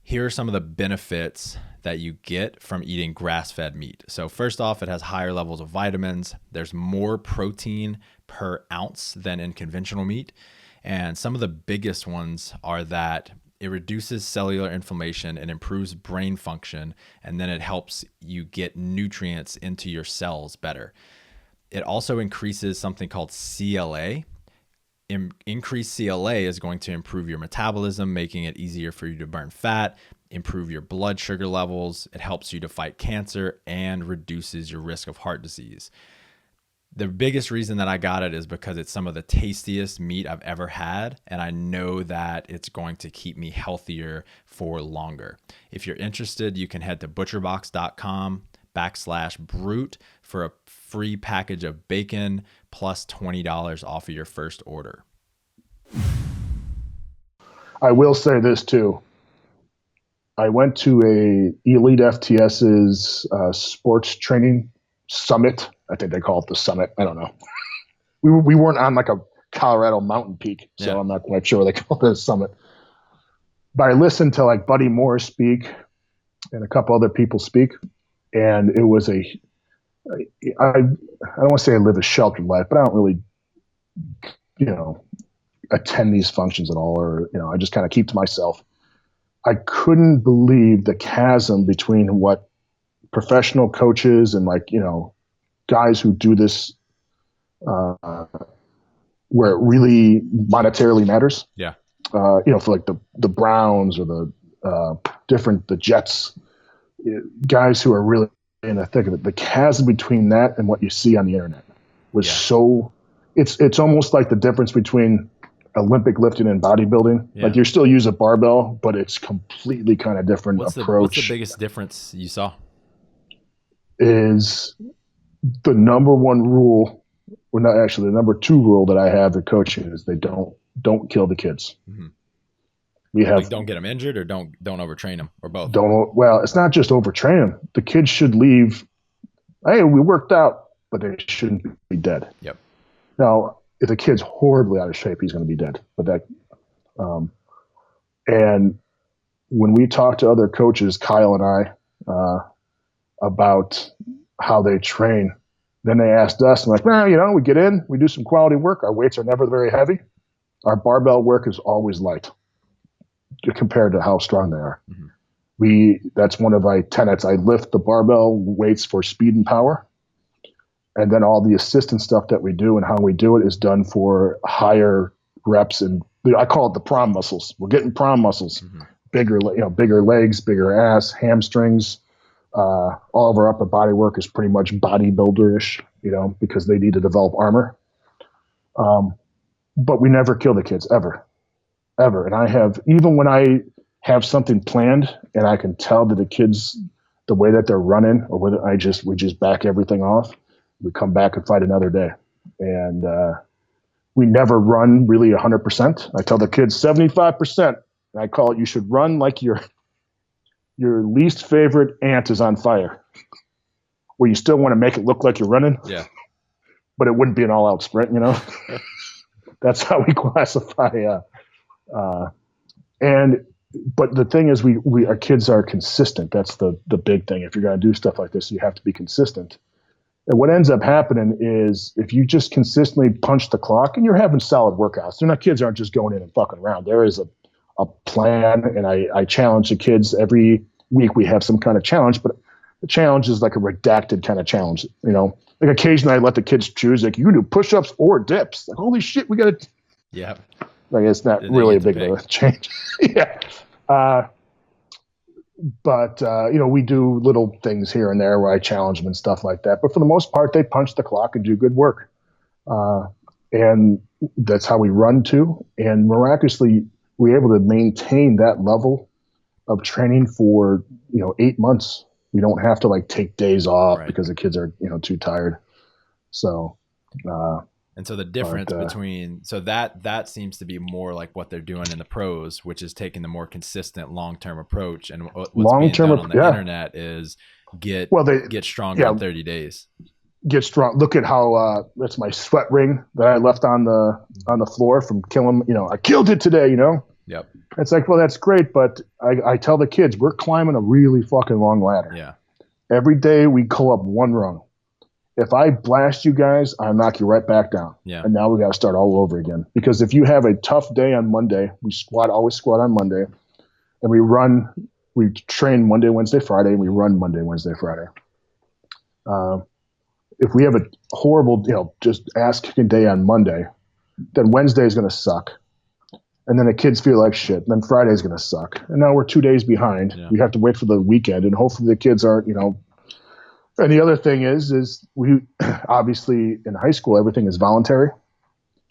Here are some of the benefits that you get from eating grass-fed meat. So first off, it has higher levels of vitamins. There's more protein per ounce than in conventional meat. And some of the biggest ones are that it reduces cellular inflammation and improves brain function, and then it helps you get nutrients into your cells better. It also increases something called CLA. Increased CLA is going to improve your metabolism, making it easier for you to burn fat, improve your blood sugar levels. It helps you to fight cancer and reduces your risk of heart disease. The biggest reason that I got it is because it's some of the tastiest meat I've ever had, and I know that it's going to keep me healthier for longer. If you're interested, you can head to butcherbox.com/brute for a free package of bacon plus $20 off of your first order. I will say this too. I went to a Elite FTS's sports training summit. I think they call it the summit. I don't know. We weren't on like a Colorado mountain peak, so yeah. I'm not quite sure they call it a summit. But I listened to like Buddy Moore speak and a couple other people speak, and it was I don't want to say I live a sheltered life, but I don't really, attend these functions at all, or I just kind of keep to myself. I couldn't believe the chasm between what professional coaches and guys who do this where it really monetarily matters. Yeah. For like the Browns or the Jets, guys who are really in the thick of it. The chasm between that and what you see on the internet was so it's almost like the difference between Olympic lifting and bodybuilding. Yeah. Like you still use a barbell, but it's completely kind of different approach. What's the biggest difference you saw? Is the number one rule, or not actually the number two rule that I have in coaching is they don't kill the kids. Mm-hmm. We have don't get them injured or don't overtrain them or both. Well, it's not just overtrain them. The kids should leave. Hey, we worked out, but they shouldn't be dead. Yep. Now, if the kid's horribly out of shape, he's going to be dead. But and when we talk to other coaches, Kyle and I, about how they train, then they asked us, and we get in, we do some quality work. Our weights are never very heavy. Our barbell work is always light compared to how strong they are. Mm-hmm. That's one of my tenets. I lift the barbell weights for speed and power. And then all the assistant stuff that we do and how we do it is done for higher reps. And I call it the prom muscles. We're getting prom muscles, mm-hmm. Bigger legs, bigger ass, hamstrings. All of our upper body work is pretty much bodybuilder-ish, because they need to develop armor. But we never kill the kids ever. And even when I have something planned and I can tell that the kids, the way that they're running or whether we just back everything off, we come back and fight another day. And we never run really 100%. I tell the kids 75%. And I call it, you should run like your least favorite ant is on fire, where you still want to make it look like you're running. Yeah. But it wouldn't be an all-out sprint, That's how we classify. But the thing is, our kids are consistent. That's the big thing. If you're going to do stuff like this, you have to be consistent. And what ends up happening is if you just consistently punch the clock and you're having solid workouts, kids aren't just going in and fucking around. There is a plan, and I challenge the kids every week. We have some kind of challenge, but the challenge is like a redacted kind of challenge. Like occasionally I let the kids choose, like, you can do push-ups or dips. Like, holy shit, we got to. Yeah. Like, it's not really a big change. Yeah. But we do little things here and there where I challenge them and stuff like that. But for the most part, they punch the clock and do good work. And that's how we run too. And miraculously, we're able to maintain that level of training for, 8 months. We don't have to take days off because the kids are, too tired. So, and so the difference between, that seems to be more like what they're doing in the pros, which is taking the more consistent long-term approach. And what's being done on the internet is get stronger in 30 days. Get strong. Look at how that's my sweat ring that I left on the floor from killing. I killed it today. Yep. It's like, well, that's great, but I tell the kids, we're climbing a really fucking long ladder. Yeah. Every day we go up one rung. If I blast you guys, I'll knock you right back down. Yeah. And now we got to start all over again. Because if you have a tough day on Monday, we always squat on Monday, and we train Monday, Wednesday, Friday, and we run Monday, Wednesday, Friday. If we have a horrible, just ass kicking day on Monday, then Wednesday is going to suck. And then the kids feel like shit. And then Friday is going to suck. And now we're 2 days behind. Yeah. We have to wait for the weekend, and hopefully the kids aren't, And the other thing is we obviously in high school, everything is voluntary.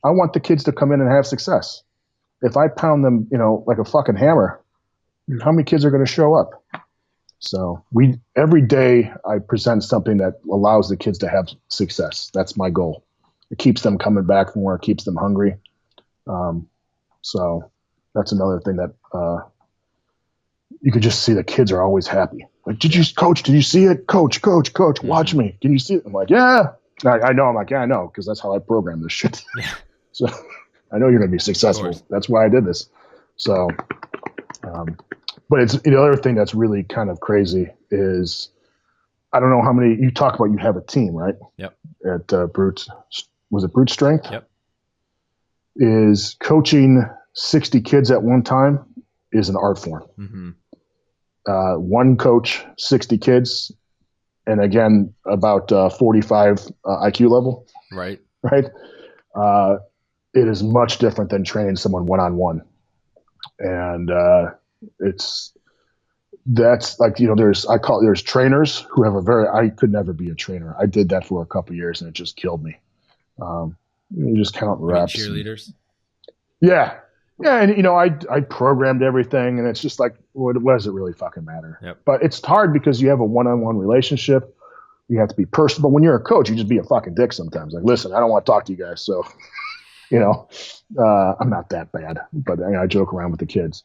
I want the kids to come in and have success. If I pound them, like a fucking hammer, how many kids are going to show up? So every day I present something that allows the kids to have success. That's my goal. It keeps them coming back more. It keeps them hungry. So that's another thing that you could just see the kids are always happy. Like, did you see it? Coach, watch me. Can you see it? I'm like, yeah. I know. I'm like, yeah, I know, because that's how I program this shit. Yeah. So I know you're going to be successful. That's why I did this. So, but it's the other thing that's really kind of crazy is I don't know how many you talk about. You have a team, right? Yep. At Brute, was it Brute Strength? Yep. Is coaching 60 kids at one time is an art form. Mm-hmm. One coach, 60 kids, and again, about 45 IQ level. Right. Right. It is much different than training someone one-on-one. And that's like, there's trainers who have I could never be a trainer. I did that for a couple of years and it just killed me. You just count reps. Cheerleaders. Yeah. Yeah, and I programmed everything, and it's just like, what does it really fucking matter? Yep. But it's hard because you have a one-on-one relationship. You have to be personal. But when you're a coach, you just be a fucking dick sometimes. Like, listen, I don't want to talk to you guys, so I'm not that bad. But I joke around with the kids.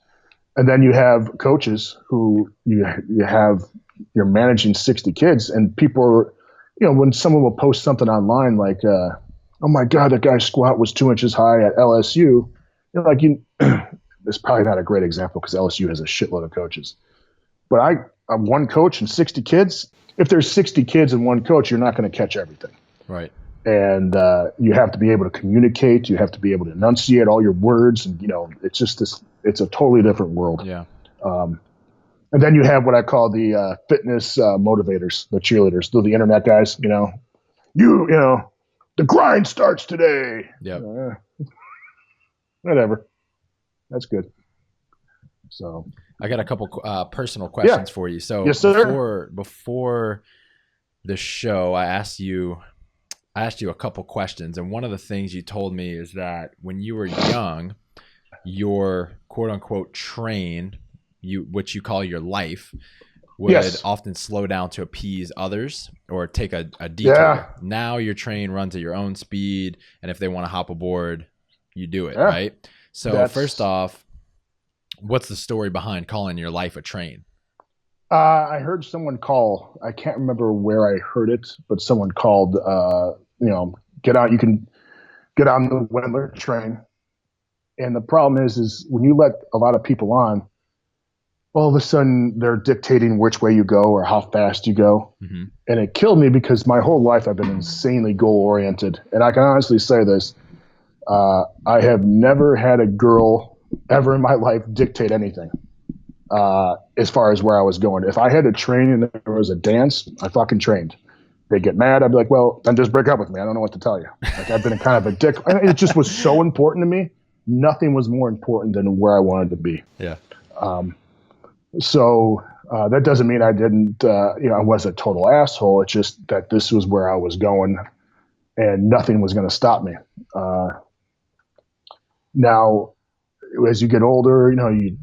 And then you have coaches who you're managing 60 kids, and people are, when someone will post something online like, oh my God, that guy's squat was 2 inches high at LSU. It's probably not a great example because LSU has a shitload of coaches. But I'm one coach and 60 kids. If there's 60 kids and one coach, you're not going to catch everything. Right. And you have to be able to communicate. You have to be able to enunciate all your words. And, it's just it's a totally different world. Yeah. And then you have what I call the fitness motivators, the cheerleaders, the internet guys, the grind starts today. Yeah. Whatever. That's good. So I got a couple personal questions for you. So yes, before the show, I asked you a couple questions, and one of the things you told me is that when you were young, your quote unquote train, which you call your life, would often slow down to appease others or take a detour. Yeah. Now your train runs at your own speed, and if they want to hop aboard, you do it, right? So first off, what's the story behind calling your life a train? I heard someone call. I can't remember where I heard it, but someone called. Get out. You can get on the Wendler train. And the problem is when you let a lot of people on, all of a sudden they're dictating which way you go or how fast you go. Mm-hmm. And it killed me because my whole life I've been insanely goal oriented, and I can honestly say this. I have never had a girl ever in my life dictate anything as far as where I was going. If I had to train and there was a dance, I fucking trained. They'd get mad. I'd be like, well, then just break up with me. I don't know what to tell you. Like, I've been kind of a dick. It just was so important to me. Nothing was more important than where I wanted to be. Yeah. So that doesn't mean I didn't, I was a total asshole. It's just that this was where I was going and nothing was going to stop me. Now, as you get older,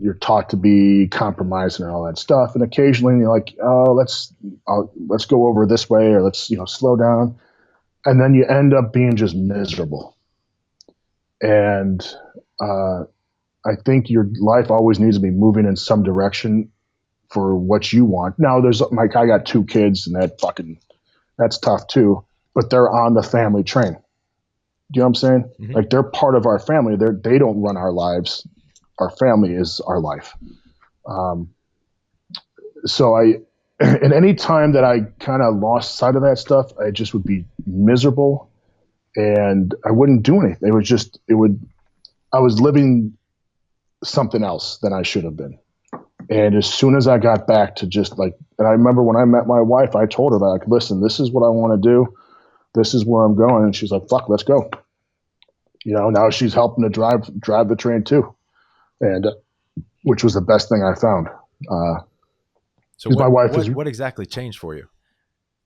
you're taught to be compromising and all that stuff. And occasionally you're like, oh, let's go over this way, or let's, slow down. And then you end up being just miserable. And I think your life always needs to be moving in some direction for what you want. Now I got 2 kids, and that's tough too, but they're on the family train. Do you know what I'm saying? Mm-hmm. Like, they're part of our family. They don't run our lives. our family is our life. So and any time that I kind of lost sight of that stuff, I just would be miserable and I wouldn't do anything. I was living something else than I should have been. And as soon as I got back to just like, and I remember when I met my wife, I told her, like, listen, this is what I want to do. This is where I'm going. And she's like, fuck, let's go. Now she's helping to drive the train too. And which was the best thing I found. So what exactly changed for you?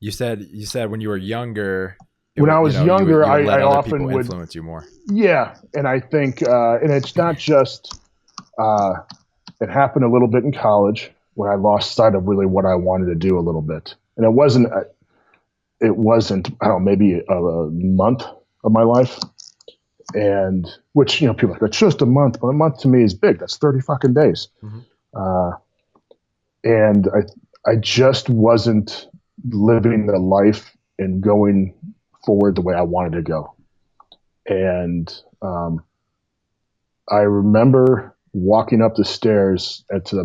You said when you were younger. When I was younger, you would let I other often people would influence you more. Yeah, and I think, and it's not just. It happened a little bit in college when I lost sight of really what I wanted to do a little bit, and it wasn't. I don't know, maybe a month of my life, and which people are like, that's just a month, but a month to me is big. That's 30 fucking days. Mm-hmm. And I just wasn't living the life and going forward the way I wanted to go. And I remember walking up the stairs to the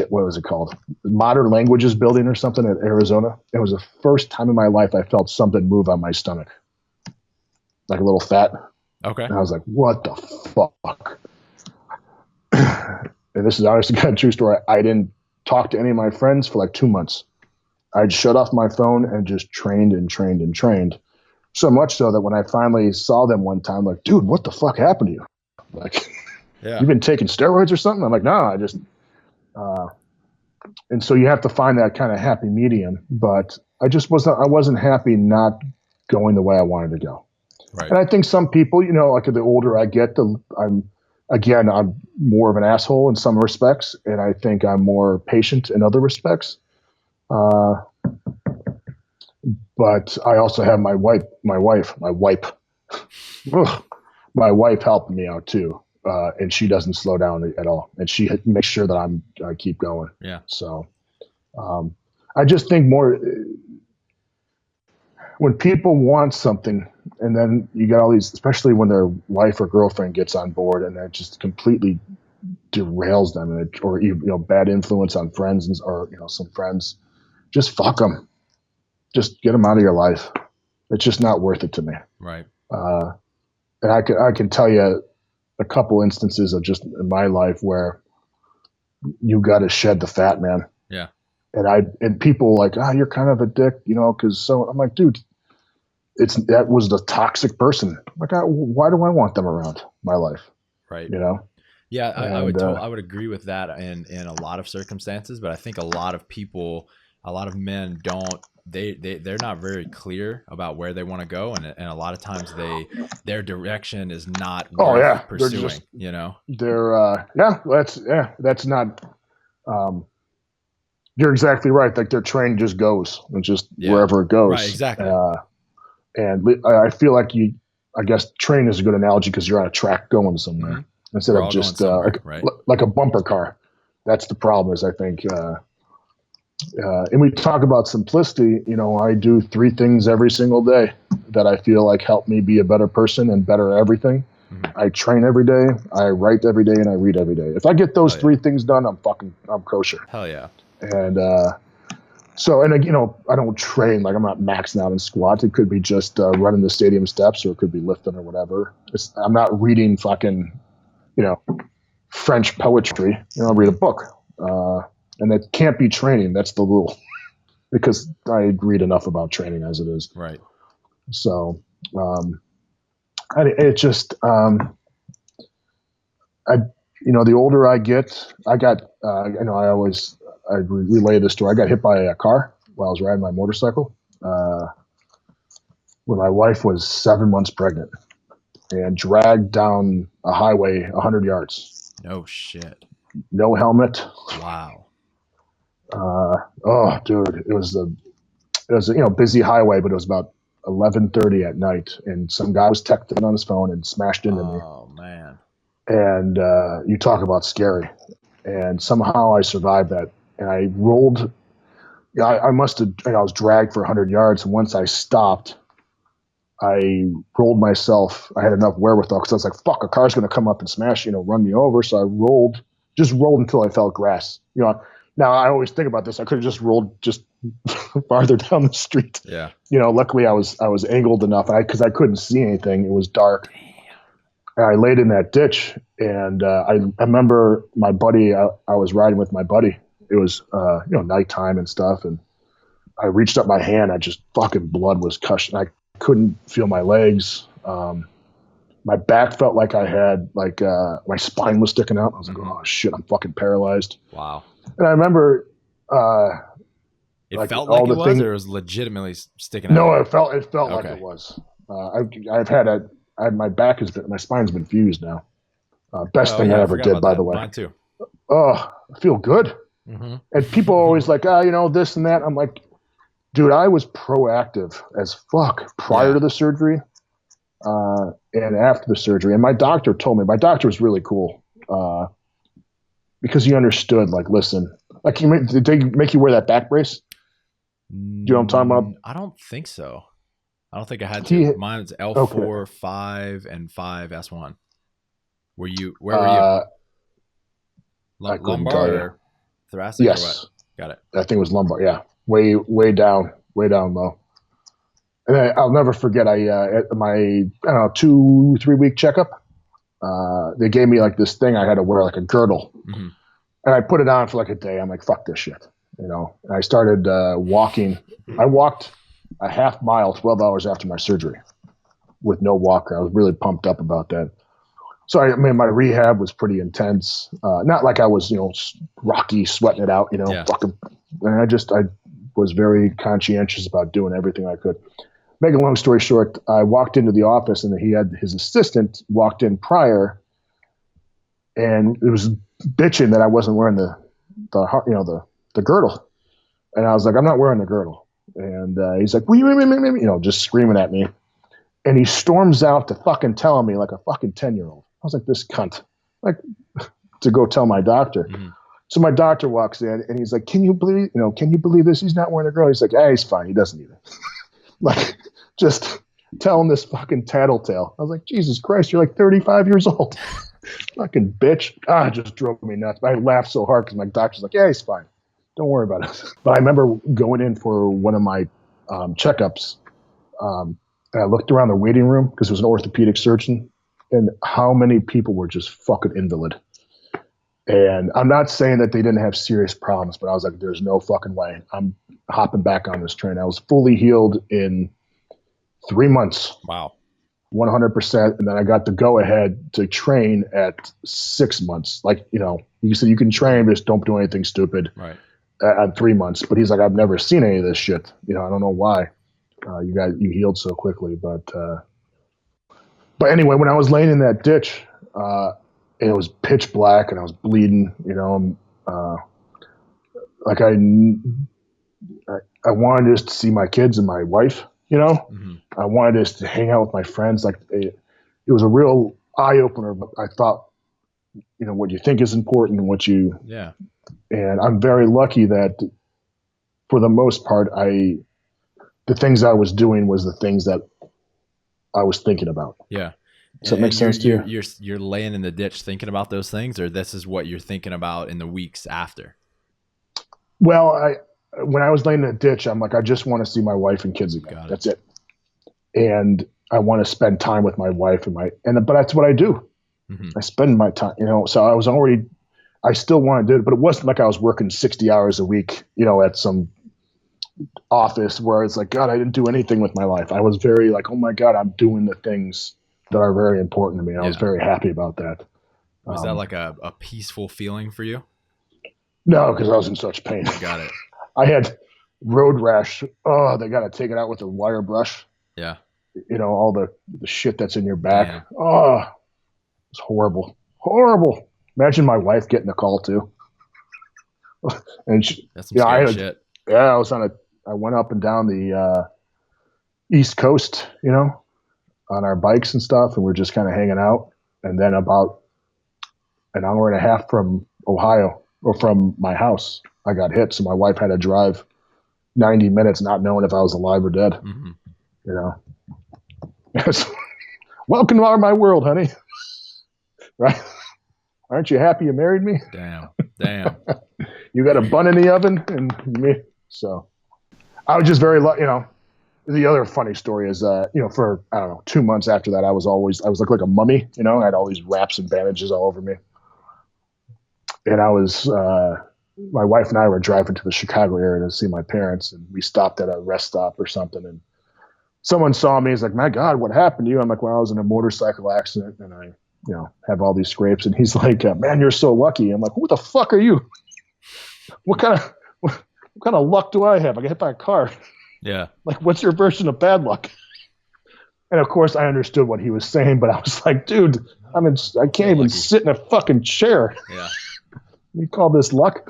what was it called? Modern Languages Building or something at Arizona. It was the first time in my life I felt something move on my stomach, like a little fat. Okay. And I was like, what the fuck? And this is honestly kind of true story. I didn't talk to any of my friends for like 2 months. I'd shut off my phone and just trained and trained and trained. So much so that when I finally saw them one time, like, dude, what the fuck happened to you? Like, yeah. You've been taking steroids or something? I'm like, no, I just, and so you have to find that kind of happy medium, but I wasn't happy not going the way I wanted to go. Right. And I think some people, like the older I get, I'm more of an asshole in some respects. And I think I'm more patient in other respects. But I also have my wife helping me out too. And she doesn't slow down at all. And she makes sure that I keep going. Yeah. So, I just think more when people want something and then you got all these, especially when their wife or girlfriend gets on board and that just completely derails them or bad influence on friends or some friends, just fuck them. Just get them out of your life. It's just not worth it to me. Right. And I can tell you a couple instances of just in my life where you got to shed the fat, man. Yeah. And people like, you're kind of a dick, because I'm like, dude, that was the toxic person. Like, why do I want them around my life? Right. Yeah, I would agree with that in a lot of circumstances, but I think a lot of men they're not very clear about where they want to go, and a lot of times their direction is not worth pursuing. That's not. You're exactly right. Like their train just goes and just wherever it goes. Right, exactly. And I feel like I guess train is a good analogy because you're on a track going somewhere. Mm-hmm. Instead of just like a bumper car. That's the problem is I think, and we talk about simplicity, I do 3 things every single day that I feel like help me be a better person and better at everything. Mm-hmm. I train every day, I write every day, and I read every day. If I get those 3 things done, I'm kosher. Hell yeah. And I don't train, like I'm not maxing out in squats. It could be just running the stadium steps or it could be lifting or whatever. I'm not reading fucking, French poetry. I read a book. And it can't be training. That's the rule because I read enough about training as it is. Right. So, the older I get, I relay this story. I got hit by a car while I was riding my motorcycle when my wife was 7 months pregnant and dragged down a highway 100 yards. No shit. No helmet. Wow. Dude, it was a busy highway, but it was about 11:30 at night, and some guy was texting on his phone and smashed into me. Oh man! And you talk about scary. And somehow I survived that, and I rolled. I must have. I was dragged for 100 yards, and once I stopped, I rolled myself. I had enough wherewithal because I was like, fuck, a car's going to come up and smash, run me over. So I just rolled until I felt grass. Now I always think about this. I could have just rolled just farther down the street. Yeah. Luckily I was angled enough because I couldn't see anything. It was dark. And I laid in that ditch, and I remember my buddy. I was riding with my buddy. It was nighttime and stuff, and I reached up my hand. I just fucking blood was gushing. I couldn't feel my legs. My back felt like I had my spine was sticking out. I was like, oh shit, I'm fucking paralyzed. Wow. And I remember it felt like it was, or it was legitimately sticking out. No, it felt like it was. My spine's been fused now. Best thing I ever did, by the way. Mine too. Oh, I feel good. Mm-hmm. And people are always like, this and that. I'm like, dude, I was proactive as fuck prior to the surgery and after the surgery. And my doctor was really cool because he understood, like, listen, did they make you wear that back brace? Do you know what I'm talking about? I don't think so. I don't think I had to. Mine's L4, 5, and 5 S1. Where were you? Lumbar or thoracic? Yes. Or what? Got it. I think it was lumbar. Yeah. Way down low. And I'll never forget. At my 2-3 week checkup, they gave me like this thing I had to wear, like a girdle, and I put it on for like a day. I'm like, fuck this shit, And I started walking. I walked a half mile 12 hours after my surgery with no walker. I was really pumped up about that. So my rehab was pretty intense. Not like I was, rocky, sweating it out, fucking. And I was very conscientious about doing everything I could. Make a long story short, I walked into the office and he had his assistant walked in prior, and it was bitching that I wasn't wearing the girdle. And I was like, I'm not wearing the girdle. And he's like, just screaming at me. And he storms out to fucking tell me like a fucking 10-year-old. I was like, this cunt, to go tell my doctor. Mm-hmm. So my doctor walks in and he's like, can you believe this? He's not wearing a girdle. He's like, he's fine. He doesn't need it. Just tell him this fucking tattletale. I was like, Jesus Christ, you're like 35 years old. Fucking bitch. It just drove me nuts. I laughed so hard because my doctor's like, he's fine. Don't worry about it. But I remember going in for one of my checkups, and I looked around the waiting room because it was an orthopedic surgeon, and how many people were just fucking invalid. And I'm not saying that they didn't have serious problems, but I was like, there's no fucking way. I'm hopping back on this train. I was fully healed in 3 months. Wow. 100%. And then I got the go ahead to train at 6 months. You said you can train, but just don't do anything stupid. Right. At 3 months. But he's like, I've never seen any of this shit. I don't know why you healed so quickly. But anyway, when I was laying in that ditch, and it was pitch black and I was bleeding, I wanted just to see my kids and my wife, Mm-hmm. I wanted just to hang out with my friends. It was a real eye opener. But I thought, what you think is important and and I'm very lucky that for the most part, the things I was doing was the things that I was thinking about. Yeah. Does that make sense to you? You're laying in the ditch thinking about those things, or this is what you're thinking about in the weeks after? Well, when I was laying in the ditch, I'm like, I just want to see my wife and kids again. That's it. And I want to spend time with my wife but that's what I do. Mm-hmm. I spend my time, so I still want to do it, but it wasn't like I was working 60 hours a week, at some office where it's like, God, I didn't do anything with my life. I was very like, oh my God, I'm doing the things that are very important to me. And I was very happy about that. Was that like a peaceful feeling for you? No, because I was in such pain. Got it. I had road rash. Oh, they got to take it out with a wire brush. Yeah. All the shit that's in your back. Yeah. Oh, it's horrible. Horrible. Imagine my wife getting a call too. And that's some scary shit. Yeah, I went up and down the East Coast, on our bikes and stuff, and we're just kind of hanging out. And then about an hour and a half from Ohio, or from my house, I got hit. So my wife had to drive 90 minutes not knowing if I was alive or dead. Mm-hmm. Welcome to my world, honey. Right? Aren't you happy you married me? Damn. You got a bun in the oven, and me. So I was just very, the other funny story is, for, I don't know, 2 months after that, I was like a mummy, I had all these wraps and bandages all over me. And I was, my wife and I were driving to the Chicago area to see my parents, and we stopped at a rest stop or something. And someone saw me. He's like, "My God, what happened to you?" I'm like, "Well, I was in a motorcycle accident, and I, have all these scrapes." And he's like, "Man, you're so lucky." I'm like, "Who the fuck are you? What kind of luck do I have? I got hit by a car." Yeah. Like, what's your version of bad luck? And of course, I understood what he was saying, but I was like, "Dude, I can't even sit in a fucking chair." Yeah. You call this luck?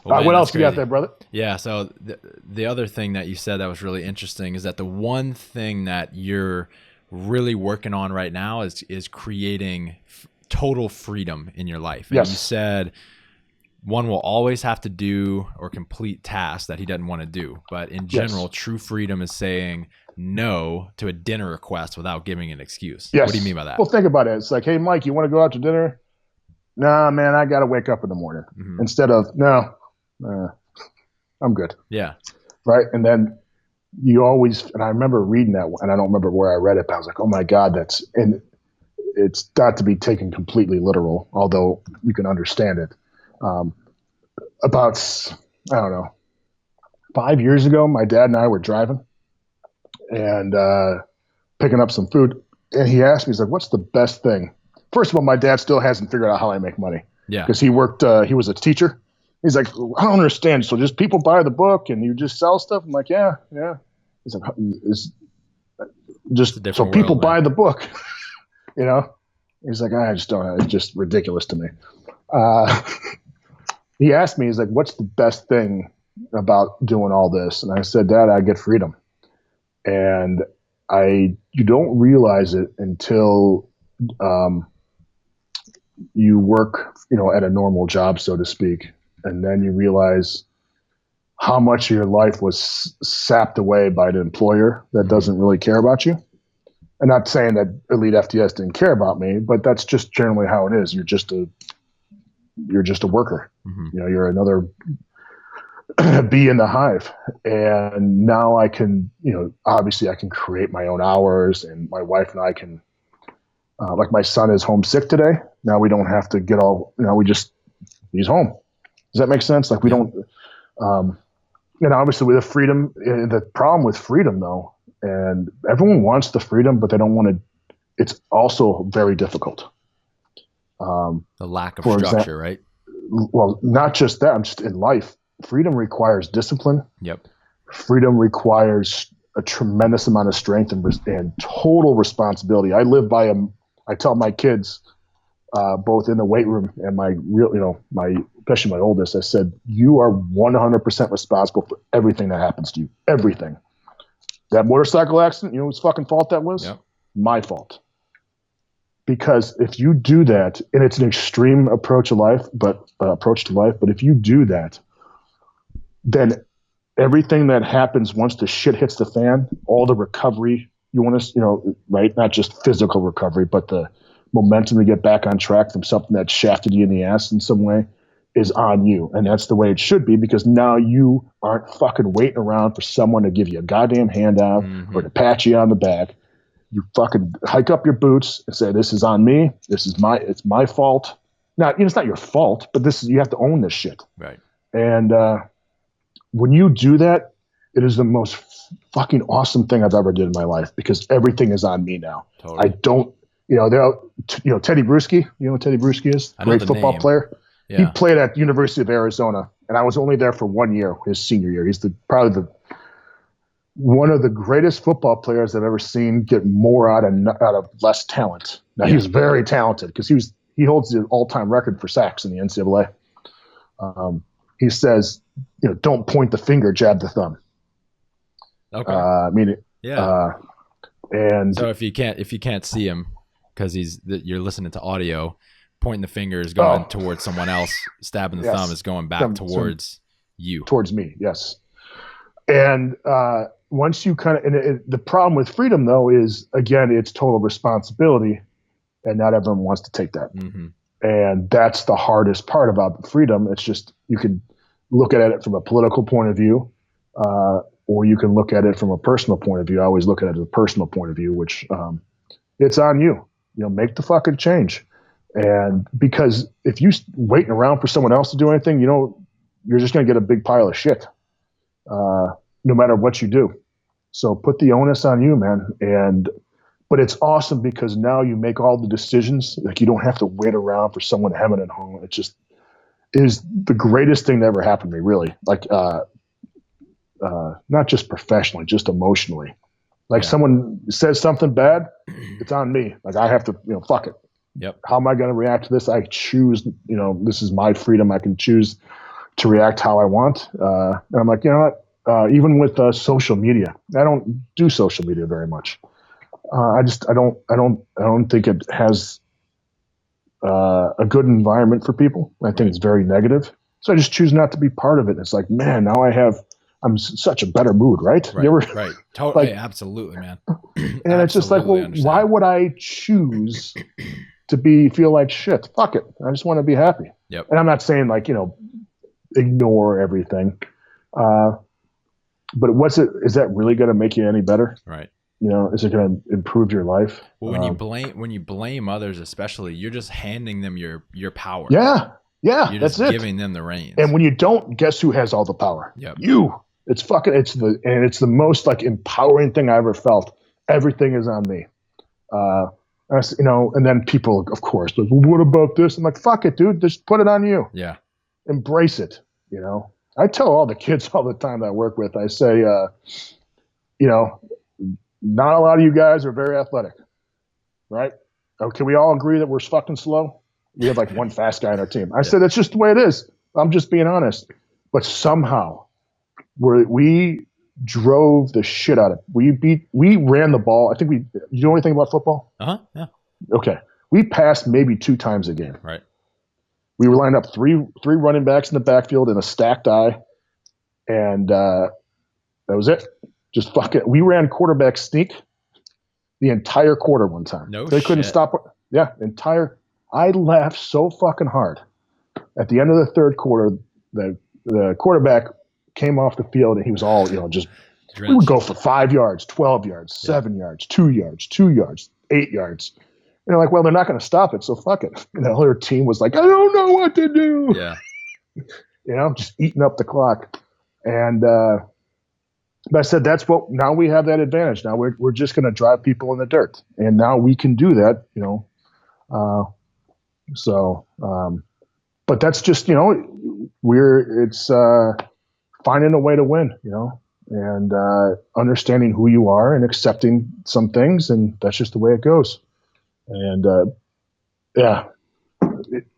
Well, man, what else crazy. you got there, brother? Yeah. So the other thing that you said that was really interesting is that the one thing that you're really working on right now is creating total freedom in your life. And yes. You said one will always have to do or complete tasks that he doesn't want to do. But in general, true freedom is saying no to a dinner request without giving an excuse. Yes. What do you mean by that? Well, think about it. It's like, "Hey, Mike, you want to go out to dinner?" "Nah, man, I got to wake up in the morning." Mm-hmm. Instead of, "No, I'm good." Yeah. Right. And then you always, and I remember reading that, and I don't remember where I read it, but I was like, "Oh my God, and it's not to be taken completely literal, although you can understand it." About, I don't know, 5 years ago, my dad and I were driving and picking up some food. And he asked me, he's like, "What's the best thing?" First of all, my dad still hasn't figured out how I make money. Yeah. Because he was a teacher. He's like, "I don't understand. So just people buy the book and you just sell stuff?" I'm like, yeah. He's like, "It's just so people buy the book," He's like, "I just don't. It's just ridiculous to me." He asked me, he's like, "What's the best thing about doing all this?" And I said, "Dad, I get freedom." And you don't realize it until you work, at a normal job, so to speak. And then you realize how much of your life was sapped away by the employer that doesn't really care about you. I'm not saying that Elite FTS didn't care about me, but that's just generally how it is. You're just a worker. Mm-hmm. You're another bee in the hive. And now I can, obviously I can create my own hours, and my wife and I can, like my son is homesick today. Now we don't have to he's home. Does that make sense? Like we don't, obviously with the freedom, the problem with freedom though, and everyone wants the freedom, but they don't want to, it's also very difficult. The lack of structure, right? Well, not just that, I'm just in life. Freedom requires discipline. Yep. Freedom requires a tremendous amount of strength and total responsibility. I tell my kids, both in the weight room and especially my oldest, I said, "You are 100% responsible for everything that happens to you. Everything. That motorcycle accident, whose fucking fault that was? Yep. My fault." Because if you do that, and it's an extreme approach to life, but if you do that, then everything that happens once the shit hits the fan, all the recovery you want to, right? Not just physical recovery, but the momentum to get back on track from something that shafted you in the ass in some way is on you. And that's the way it should be, because now you aren't fucking waiting around for someone to give you a goddamn handout or to pat you on the back. You fucking hike up your boots and say, "This is on me. It's my fault." Now, it's not your fault, but you have to own this shit. Right. And when you do that, it is the most fucking awesome thing I've ever did in my life, because everything is on me now. Totally. I don't, Teddy Bruschi, you know what Teddy Bruschi is? Great football player. Yeah. He played at University of Arizona, and I was only there for 1 year, his senior year. He's probably one of the greatest football players I've ever seen get more out of less talent. Now, he was very talented, because he holds the all-time record for sacks in the NCAA. He says, "Don't point the finger, jab the thumb." Okay. Yeah. And so if you can't see him, because you're listening to audio, pointing the finger is going towards someone else. Stabbing the thumb is going back towards you. Towards me, yes. And once you kind of, the problem with freedom though is, again, it's total responsibility, and not everyone wants to take that. Mm-hmm. And that's the hardest part about freedom. It's just, you can look at it from a political point of view, or you can look at it from a personal point of view. I always look at it as a personal point of view, which it's on you. Make the fucking change. And because if you waiting around for someone else to do anything, you're just going to get a big pile of shit, no matter what you do. So put the onus on you, man. But it's awesome because now you make all the decisions. Like, you don't have to wait around for someone hemming and hawing. It just is the greatest thing that ever happened to me, really. Like, not just professionally, just emotionally. Like, someone says something bad, it's on me. Like, I have to, fuck it. Yep. How am I going to react to this? I choose, this is my freedom. I can choose to react how I want. And I'm like, you know what? Even with social media, I don't do social media very much. I don't think it has a good environment for people. I think it's very negative. So I just choose not to be part of it. And it's like, man, now I'm such a better mood, right? Right. Totally. Absolutely, man. And it's just like, well, why would I choose to feel like shit? Fuck it. I just want to be happy. Yep. And I'm not saying like, ignore everything. But is that really going to make you any better? Right. Is it going to improve your life? Well, when you blame others, especially, you're just handing them your power. Yeah. You're just giving them the reins. And when you don't, guess who has all the power? Yep. You. It's the most like empowering thing I ever felt. Everything is on me. And then people, of course, like, well, what about this? I'm like, fuck it, dude. Just put it on you. Yeah. Embrace it. I tell all the kids all the time that I work with, I say, not a lot of you guys are very athletic, right? Can we all agree that we're fucking slow? We have like one fast guy on our team. I said, that's just the way it is. I'm just being honest. But somehow we drove the shit out of it. We ran the ball. I think you know anything about football? Yeah. Okay. We passed maybe 2 times a game. Right. We were lined up three running backs in the backfield in a stacked eye. And that was it. Just fuck it. We ran quarterback sneak the entire quarter one time. They couldn't stop. Yeah, I laughed so fucking hard. At the end of the third quarter, the quarterback came off the field and he was all, just drenched. We would go for 5 yards, 12 yards, 7 yards, 2 yards, 2 yards, 8 yards. And they're like, well, they're not going to stop it, so fuck it. And the other team was like, I don't know what to do. Yeah. Just eating up the clock. And but I said, now we have that advantage. Now we're just going to drive people in the dirt. And now we can do that, but that's just, it's finding a way to win, and understanding who you are and accepting some things. And that's just the way it goes. And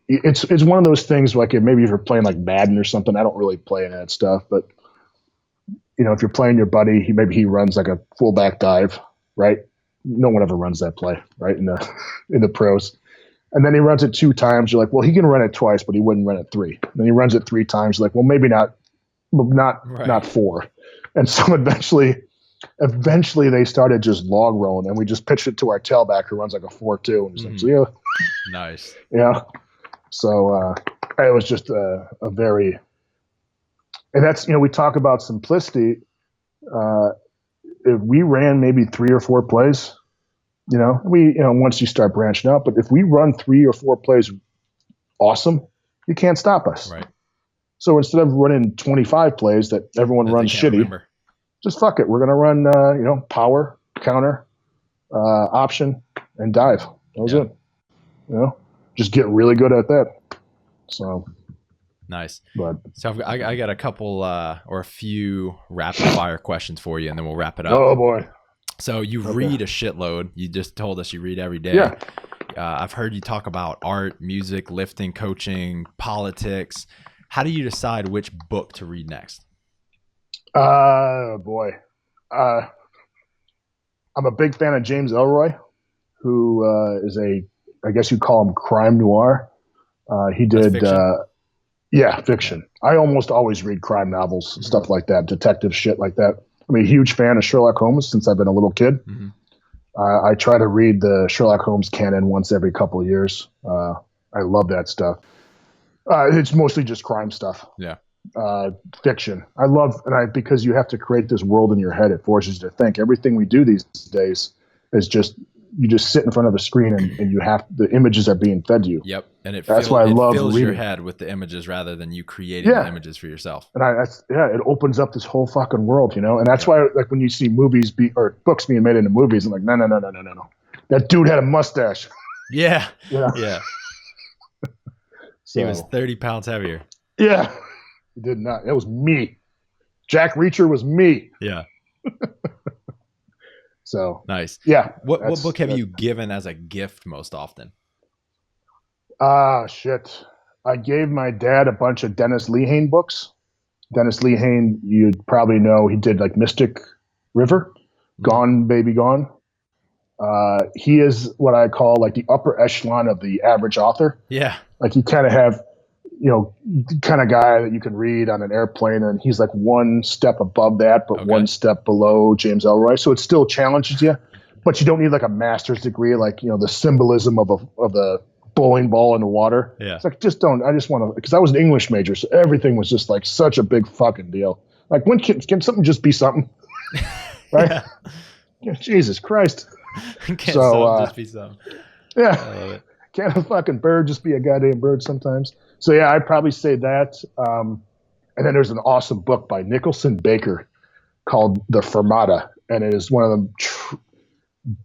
it's one of those things like maybe if you're playing like Madden or something, I don't really play any of that stuff, but if you're playing your buddy, maybe he runs like a fullback dive, right? No one ever runs that play, right? In the pros. And then he runs it 2 times. You're like, well, he can run it twice, but he wouldn't run it 3. And then he runs it 3 times. You're like, well, maybe not 4. And so eventually they started just log rolling, and we just pitched it to our tailback who runs like a 4.2. And just like, nice. Yeah. So it was just a very, and that's, we talk about simplicity. If we ran maybe 3 or 4 plays, once you start branching out, but if we run 3 or 4 plays, awesome, you can't stop us. Right. So instead of running 25 plays that everyone runs shitty, just fuck it. We're going to run, power, counter, option, and dive. That was it. Just get really good at that. So. Nice. But so I got a couple or a few rapid fire questions for you, and then we'll wrap it up. Oh boy. So you read a shitload. You just told us you read every day. Yeah. I've heard you talk about art, music, lifting, coaching, politics. How do you decide which book to read next? Boy. I'm a big fan of James Ellroy, who is I guess you call him crime noir. He did, Yeah, fiction. I almost always read crime novels, stuff like that, detective shit like that. I'm a huge fan of Sherlock Holmes since I've been a little kid. Mm-hmm. I try to read the Sherlock Holmes canon once every couple of years. I love that stuff. It's mostly just crime stuff. Yeah. Fiction. I love, because you have to create this world in your head. It forces you to think. Everything we do these days is just, you just sit in front of a screen and you have, the images are being fed to you. Yep. And that's why I love fills reading. Your head with the images rather than you creating the images for yourself. And it opens up this whole fucking world, And that's why, like, when you see movies or books being made into movies, I'm like, no. That dude had a mustache. Yeah. Yeah. Yeah. So, he was 30 pounds heavier. Yeah. He did not. It was me. Jack Reacher was me. Yeah. So nice. Yeah. What book have you given as a gift most often? Shit. I gave my dad a bunch of Dennis Lehane books. Dennis Lehane, you'd probably know, he did like Mystic River, Gone Baby Gone. He is what I call like the upper echelon of the average author. Yeah. Like you kind of have, kind of guy that you can read on an airplane, and he's like one step above that, but one step below James Ellroy. So it still challenges you, but you don't need like a master's degree, like, the symbolism of the bowling ball in the water. Yeah. It's like, I just want to, because I was an English major, so everything was just like such a big fucking deal. Like, when can something just be something? Right? Yeah. Jesus Christ. Can something just be something? Yeah. I love it. Can't a fucking bird just be a goddamn bird sometimes? So yeah, I'd probably say that. And then there's an awesome book by Nicholson Baker called The Fermata, and it is one of the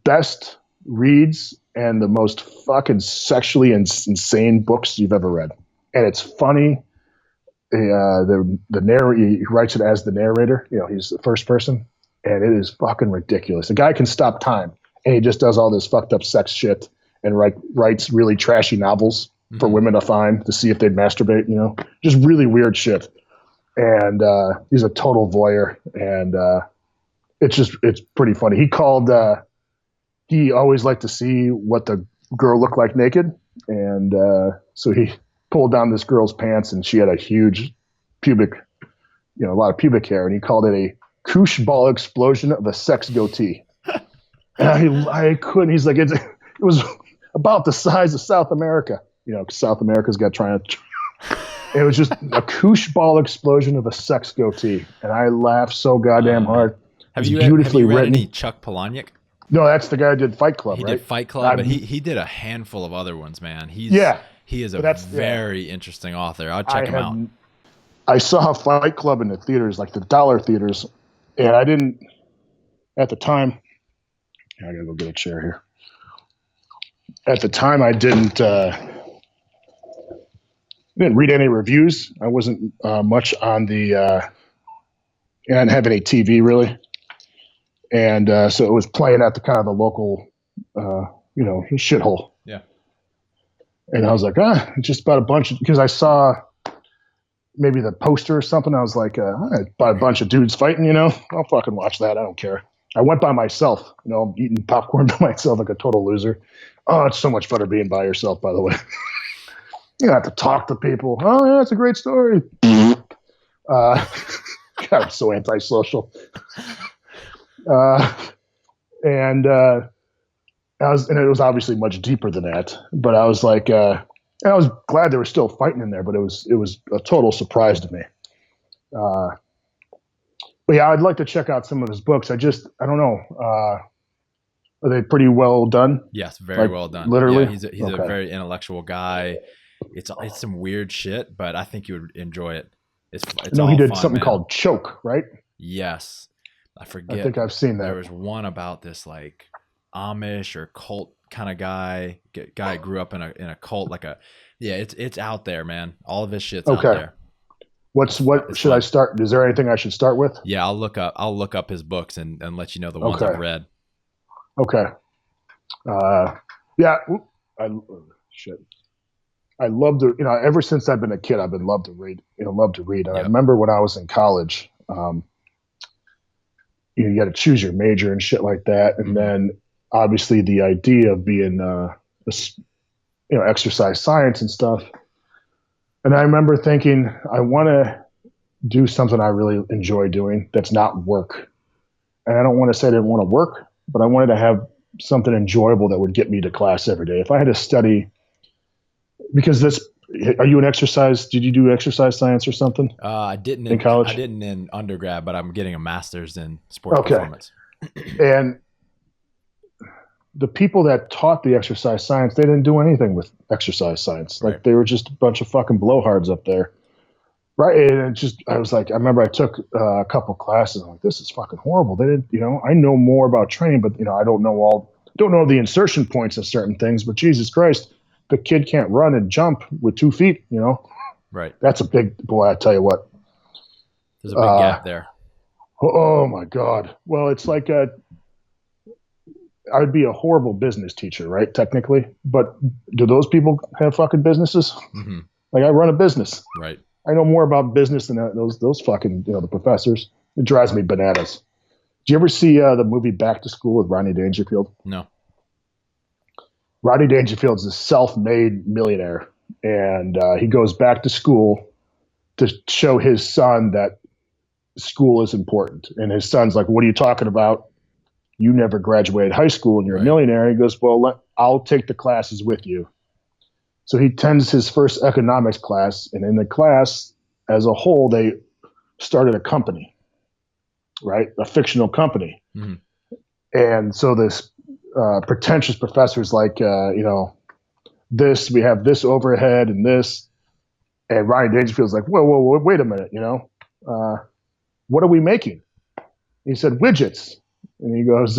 best reads and the most fucking sexually insane books you've ever read. And it's funny. The narrator, he writes it as the narrator. He's the first person, and it is fucking ridiculous. The guy can stop time, and he just does all this fucked up sex shit and writes really trashy novels for women to find to see if they'd masturbate. Just really weird shit. And he's a total voyeur, and it's pretty funny. He always liked to see what the girl looked like naked, and so he pulled down this girl's pants, and she had a huge a lot of pubic hair, and he called it a koosh ball explosion of a sex goatee. And I couldn't. He's like, it was about the size of South America. 'Cause South America's got it was just a koosh ball explosion of a sex goatee, and I laughed so goddamn hard. Have you read any Chuck Palahniuk? No, that's the guy who did Fight Club, He right? did Fight Club, but he did a handful of other ones, man. He is a very interesting author. I'll check him out. I saw Fight Club in the theaters, like the dollar theaters, and I didn't, at the time, I gotta go get a chair here. At the time, I didn't read any reviews. I wasn't much on the, I didn't have any TV really. And so it was playing at the kind of the local, shithole. Yeah. And I was like, it's just about a bunch because I saw maybe the poster or something. I was like, about a bunch of dudes fighting, I'll fucking watch that. I don't care. I went by myself, eating popcorn by myself like a total loser. Oh, it's so much better being by yourself, by the way. You don't have to talk to people. Oh, yeah, it's a great story. God, I'm so antisocial. And it was obviously much deeper than that, but I was like, I was glad they were still fighting in there, but it was a total surprise to me. But yeah, I'd like to check out some of his books. I don't know. Are they pretty well done? Yes, very well done. Literally, yeah, he's a very intellectual guy. It's some weird shit, but I think you would enjoy it. It's he did fun, something man. called Choke, right? Yes, I forget. I think I've seen that. There was one about this like Amish or cult kind of guy. Guy grew up in a cult, it's out there, man. All of his shit's out there. What should I start? Is there anything I should start with? Yeah, I'll look up his books and let you know the ones I've read. Okay. Yeah. Shit. I love to, ever since I've been a kid, I've been love to read. And I remember when I was in college, you got to choose your major and shit like that, and then obviously the idea of being, exercise science and stuff. And I remember thinking, I want to do something I really enjoy doing that's not work. And I don't want to say I didn't want to work, but I wanted to have something enjoyable that would get me to class every day. If I had to study, because are you an exercise? Did you do exercise science or something? I didn't in college. I didn't in undergrad, but I'm getting a master's in sports performance. And the people that taught the exercise science, they didn't do anything with exercise science. Like they were just a bunch of fucking blowhards up there. Right. And I was like, I remember I took a couple classes. I'm like, this is fucking horrible. They didn't, I know more about training, but I don't know the insertion points of certain things, but Jesus Christ, the kid can't run and jump with 2 feet, Right. That's a big, boy, I tell you what. There's a big gap there. Oh my God. Well, it's like I would be a horrible business teacher, right? Technically, but do those people have fucking businesses? Mm-hmm. Like I run a business. Right. I know more about business than those fucking, the professors. It drives me bananas. Do you ever see the movie Back to School with Rodney Dangerfield? No. Rodney Dangerfield's a self-made millionaire, and he goes back to school to show his son that school is important. And his son's like, what are you talking about? You never graduated high school and you're a millionaire. He goes, well, I'll take the classes with you. So he attends his first economics class, and in the class as a whole, they started a company, right? A fictional company. Mm-hmm. And so this pretentious professor's like, this, we have this overhead and this. And Ryan Dangerfield's like, whoa, wait a minute, what are we making? He said, widgets. And he goes,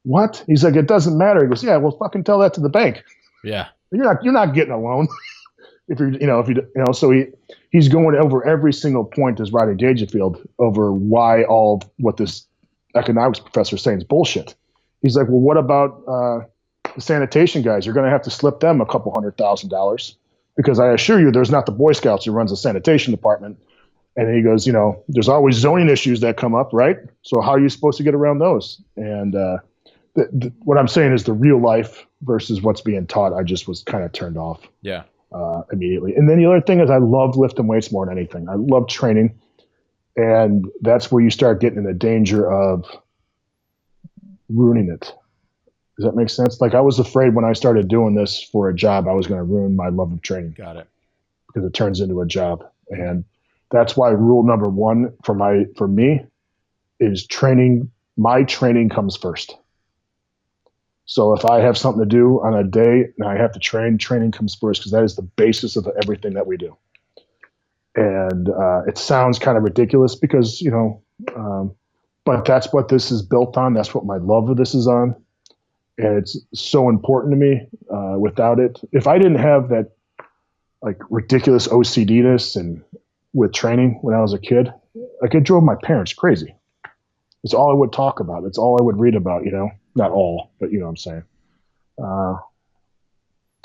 what? He's like, it doesn't matter. He goes, yeah, well, fucking tell that to the bank. Yeah. You're not getting a loan. So he's going over every single point as Rodney Dangerfield over why what this economics professor is saying is bullshit. He's like, well, what about the sanitation guys? You're going to have to slip them a couple $100,000 because I assure you there's not the Boy Scouts who runs the sanitation department. And he goes, there's always zoning issues that come up, right? So how are you supposed to get around those? And what I'm saying is the real life versus what's being taught, I just was kind of turned off immediately. And then the other thing is I love lifting weights more than anything. I love training. And that's where you start getting in the danger of ruining it. Does that make sense? Like I was afraid when I started doing this for a job, I was going to ruin my love of training. Got it. Because it turns into a job. And that's why rule number one for me is training. My training comes first. So if I have something to do on a day and I have to training comes first because that is the basis of everything that we do. And it sounds kind of ridiculous because, but that's what this is built on. That's what my love of this is on. And it's so important to me. Without it, if I didn't have that like ridiculous OCD-ness and with training when I was a kid, like it drove my parents crazy. It's all I would talk about. It's all I would read about, not all, but you know what I'm saying.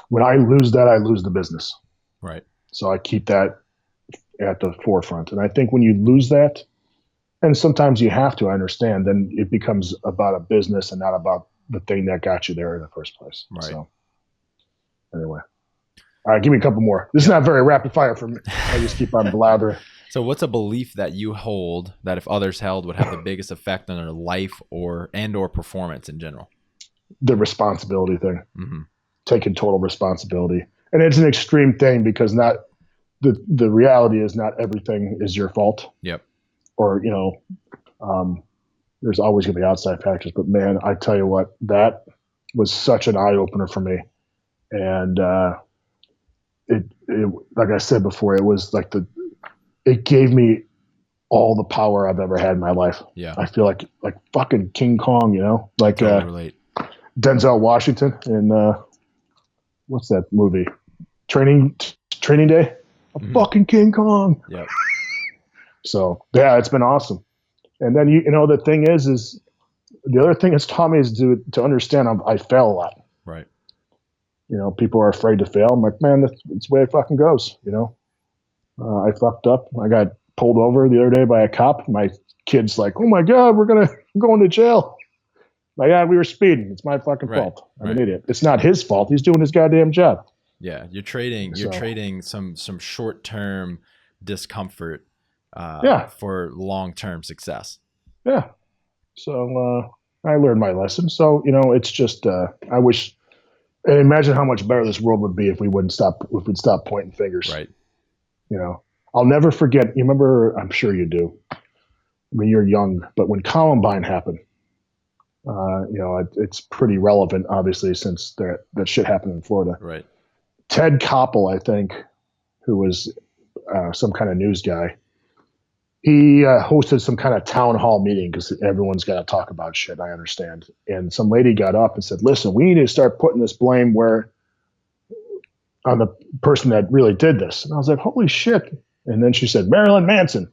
When I lose that, I lose the business. Right. So I keep that at the forefront. And I think when you lose that, and sometimes you have to, I understand, then it becomes about a business and not about the thing that got you there in the first place. Right. So anyway. All right, give me a couple more. This is not very rapid fire for me. I just keep on blathering. So what's a belief that you hold that if others held would have the biggest effect on their life or performance in general? The responsibility thing. Mm-hmm. Taking total responsibility. And it's an extreme thing because not the reality is not everything is your fault. Yep. Or, there's always going to be outside factors. But man, I tell you what, that was such an eye opener for me. And it like I said before, it was like it gave me all the power I've ever had in my life. Yeah. I feel like fucking King Kong, like totally relate. Denzel Washington in what's that movie? Training Day? Fucking King Kong. Yeah. So yeah, it's been awesome. And then the thing is the other thing it's taught me is to understand I fail a lot. Right. People are afraid to fail. I'm like, man, that's the way it fucking goes. I fucked up. I got pulled over the other day by a cop. My kid's like, oh my God, we're going to jail. Like, yeah, we were speeding. It's my fucking fault. I'm an idiot. It's not his fault. He's doing his goddamn job. Yeah, you're trading some short-term discomfort for long-term success. Yeah. So I learned my lesson. So, it's just I wish, and imagine how much better this world would be if we'd stop pointing fingers. Right. I'll never forget, you remember, I'm sure you do, when you're young, but when Columbine happened, it's pretty relevant, obviously, since that shit happened in Florida. Right. Ted Koppel, I think, who was some kind of news guy, he hosted some kind of town hall meeting because everyone's got to talk about shit, I understand. And some lady got up and said, listen, we need to start putting this blame on the person that really did this. And I was like, holy shit. And then she said, Marilyn Manson.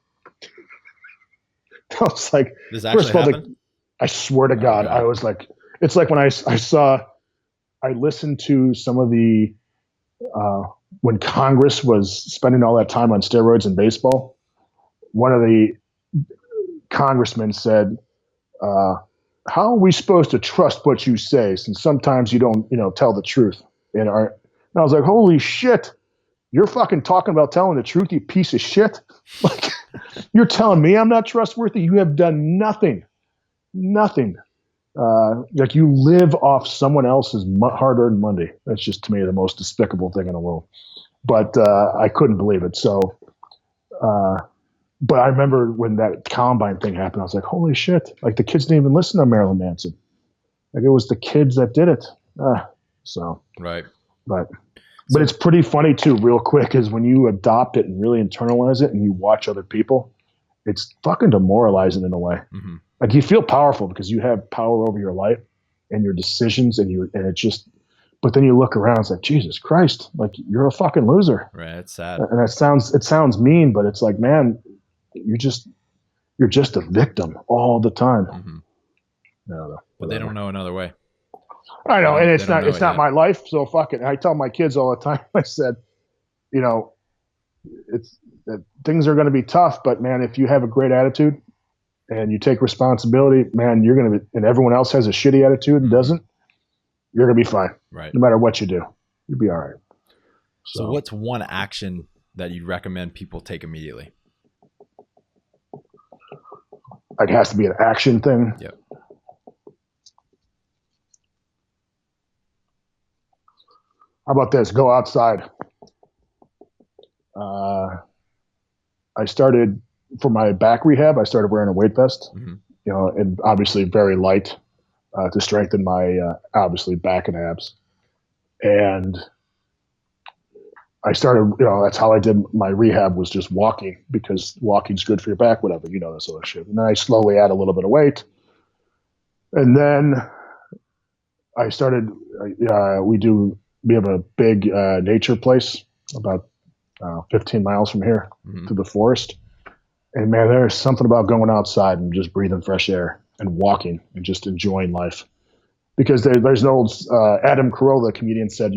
I was like, first of all, I swear to God, I was like, it's like when I listened to some of the, when Congress was spending all that time on steroids in baseball, one of the congressmen said, how are we supposed to trust what you say since sometimes you don't, tell the truth? And I was like, holy shit, you're fucking talking about telling the truth, you piece of shit. Like, you're telling me I'm not trustworthy? You have done nothing. Like, you live off someone else's hard-earned money. That's just, to me, the most despicable thing in the world. But I couldn't believe it. So, but I remember when that Columbine thing happened, I was like, holy shit. Like, the kids didn't even listen to Marilyn Manson. Like, it was the kids that did it. Right. But it's pretty funny too, real quick, is when you adopt it and really internalize it and you watch other people, it's fucking demoralizing in a way. Mm-hmm. Like, you feel powerful because you have power over your life and your decisions and it just, but then you look around, it's like, Jesus Christ, like, you're a fucking loser. Right. It's sad. And it sounds mean, but it's like, man, you're just a victim all the time. Mm-hmm. I don't know. But they don't know another way. I know. And it's not my life. So fuck it. I tell my kids all the time, I said, things are going to be tough, but man, if you have a great attitude and you take responsibility, man, you're going to be, and everyone else has a shitty attitude and doesn't, you're going to be fine. Right. No matter what you do, you'll be all right. So what's one action that you'd recommend people take immediately? Like, it has to be an action thing. Yep. How about this? Go outside. I started, for my back rehab, I started wearing a weight vest, and obviously very light to strengthen my, obviously, back and abs. And I started, that's how I did my rehab, was just walking, because walking's good for your back, whatever, that sort of shit. And then I slowly add a little bit of weight. And then I started, we have a big nature place about 15 miles from here to the forest. And man, there's something about going outside and just breathing fresh air and walking and just enjoying life. Because there's an old Adam Carolla, the comedian, said,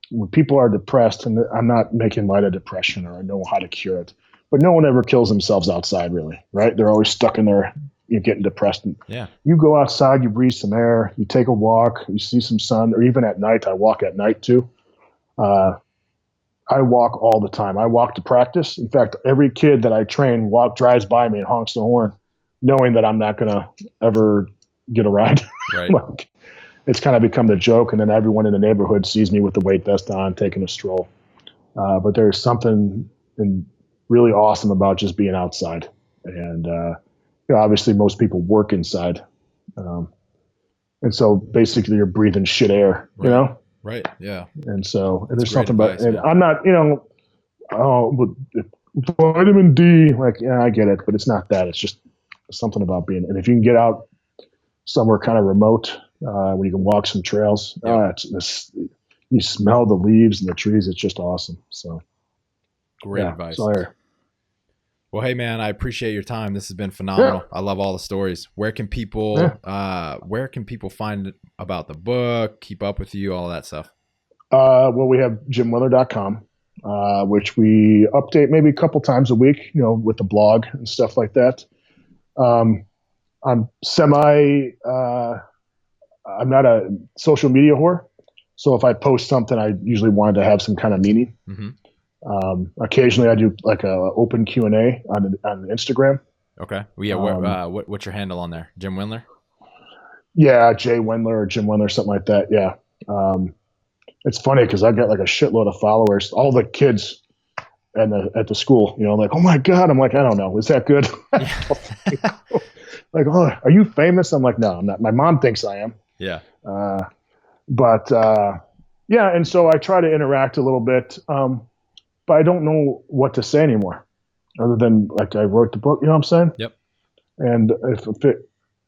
when people are depressed, and I'm not making light of depression or I know how to cure it, but no one ever kills themselves outside, really, right? They're always stuck in there, getting depressed. And yeah. You go outside, you breathe some air, you take a walk, you see some sun, or even at night. I walk at night too. I walk all the time. I walk to practice. In fact, every kid that I train drives by me and honks the horn, knowing that I'm not going to ever get a ride. Right. Like, it's kind of become the joke, and then everyone in the neighborhood sees me with the weight vest on, taking a stroll. But there's something really awesome about just being outside. And obviously most people work inside. And so basically you're breathing shit air, right. Right. Yeah. And so there's something about, and I'm not, vitamin D, like, yeah, I get it, but it's not that. It's just something about being, and if you can get out somewhere kind of remote, where you can walk some trails, you smell the leaves and the trees. It's just awesome. So great advice. So well, hey man, I appreciate your time. This has been phenomenal. Yeah. I love all the stories. Where can people find about the book, keep up with you, all that stuff? Well, we have jimwendler.com, which we update maybe a couple times a week, with the blog and stuff like that. I'm I'm not a social media whore. So if I post something, I usually wanted to have some kind of meaning. Occasionally I do like a open Q&A on Instagram. Okay. Well, yeah. What's your handle on there? Jim Wendler? Yeah. Jay Wendler or Jim Wendler, something like that. Yeah. It's funny because I've got like a shitload of followers. All the kids at the school, like, oh my God. I'm like, I don't know. Is that good? Like, oh, are you famous? I'm like, no, I'm not. My mom thinks I am. Yeah. Yeah. And so I try to interact a little bit. But I don't know what to say anymore other than like I wrote the book, you know what I'm saying? Yep. And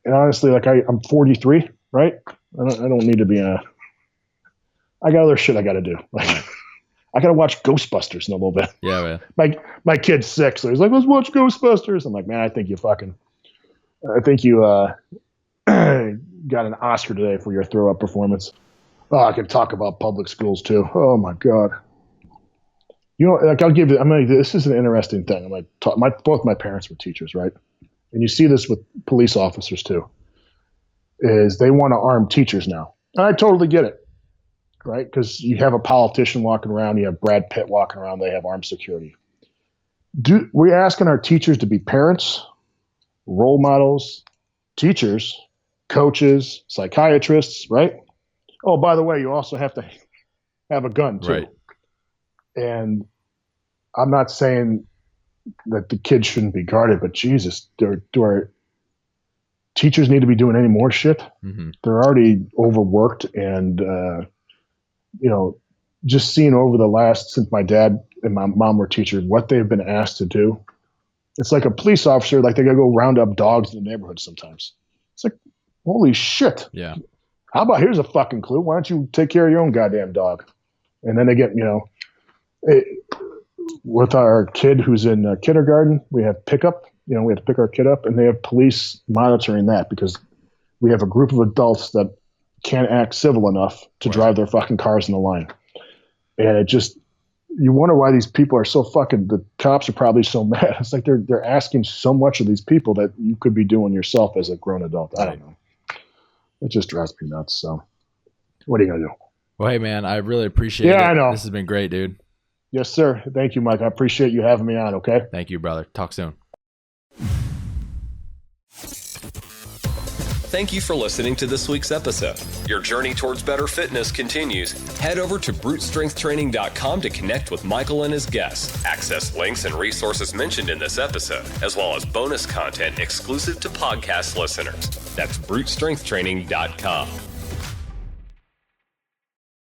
and honestly, like I'm 43, right? I don't need to be I got other shit I got to do. Like I got to watch Ghostbusters in a little bit. Yeah, man. My kid's 6, so he's like, let's watch Ghostbusters. I'm like, man, I think you got an Oscar today for your throw up performance. Oh, I could talk about public schools too. Oh my God. Like this is an interesting thing. I'm like, both my parents were teachers, right? And you see this with police officers too, is they want to arm teachers now. And I totally get it, right? Because you have a politician walking around, you have Brad Pitt walking around, they have armed security. We're asking our teachers to be parents, role models, teachers, coaches, psychiatrists, right? Oh, by the way, you also have to have a gun too. Right. And I'm not saying that the kids shouldn't be guarded, but Jesus, do our teachers need to be doing any more shit? Mm-hmm. They're already overworked, and just seeing over the last, since my dad and my mom were teachers, what they've been asked to do. It's like a police officer, like they gotta go round up dogs in the neighborhood sometimes. It's like, holy shit. Yeah. How about, here's a fucking clue. Why don't you take care of your own goddamn dog? And then they get, with our kid who's in kindergarten, we have pickup. We have to pick our kid up, and they have police monitoring that because we have a group of adults that can't act civil enough to drive their fucking cars in the line. And it just, you wonder why these people are so fucking, the cops are probably so mad. It's like they're asking so much of these people that you could be doing yourself as a grown adult. I don't know. It just drives me nuts. So what are you going to do? Well, hey, man, I really appreciate it. Yeah, I know. This has been great, dude. Yes, sir. Thank you, Mike. I appreciate you having me on, okay? Thank you, brother. Talk soon. Thank you for listening to this week's episode. Your journey towards better fitness continues. Head over to brutestrengthtraining.com to connect with Michael and his guests. Access links and resources mentioned in this episode, as well as bonus content exclusive to podcast listeners. That's brutestrengthtraining.com.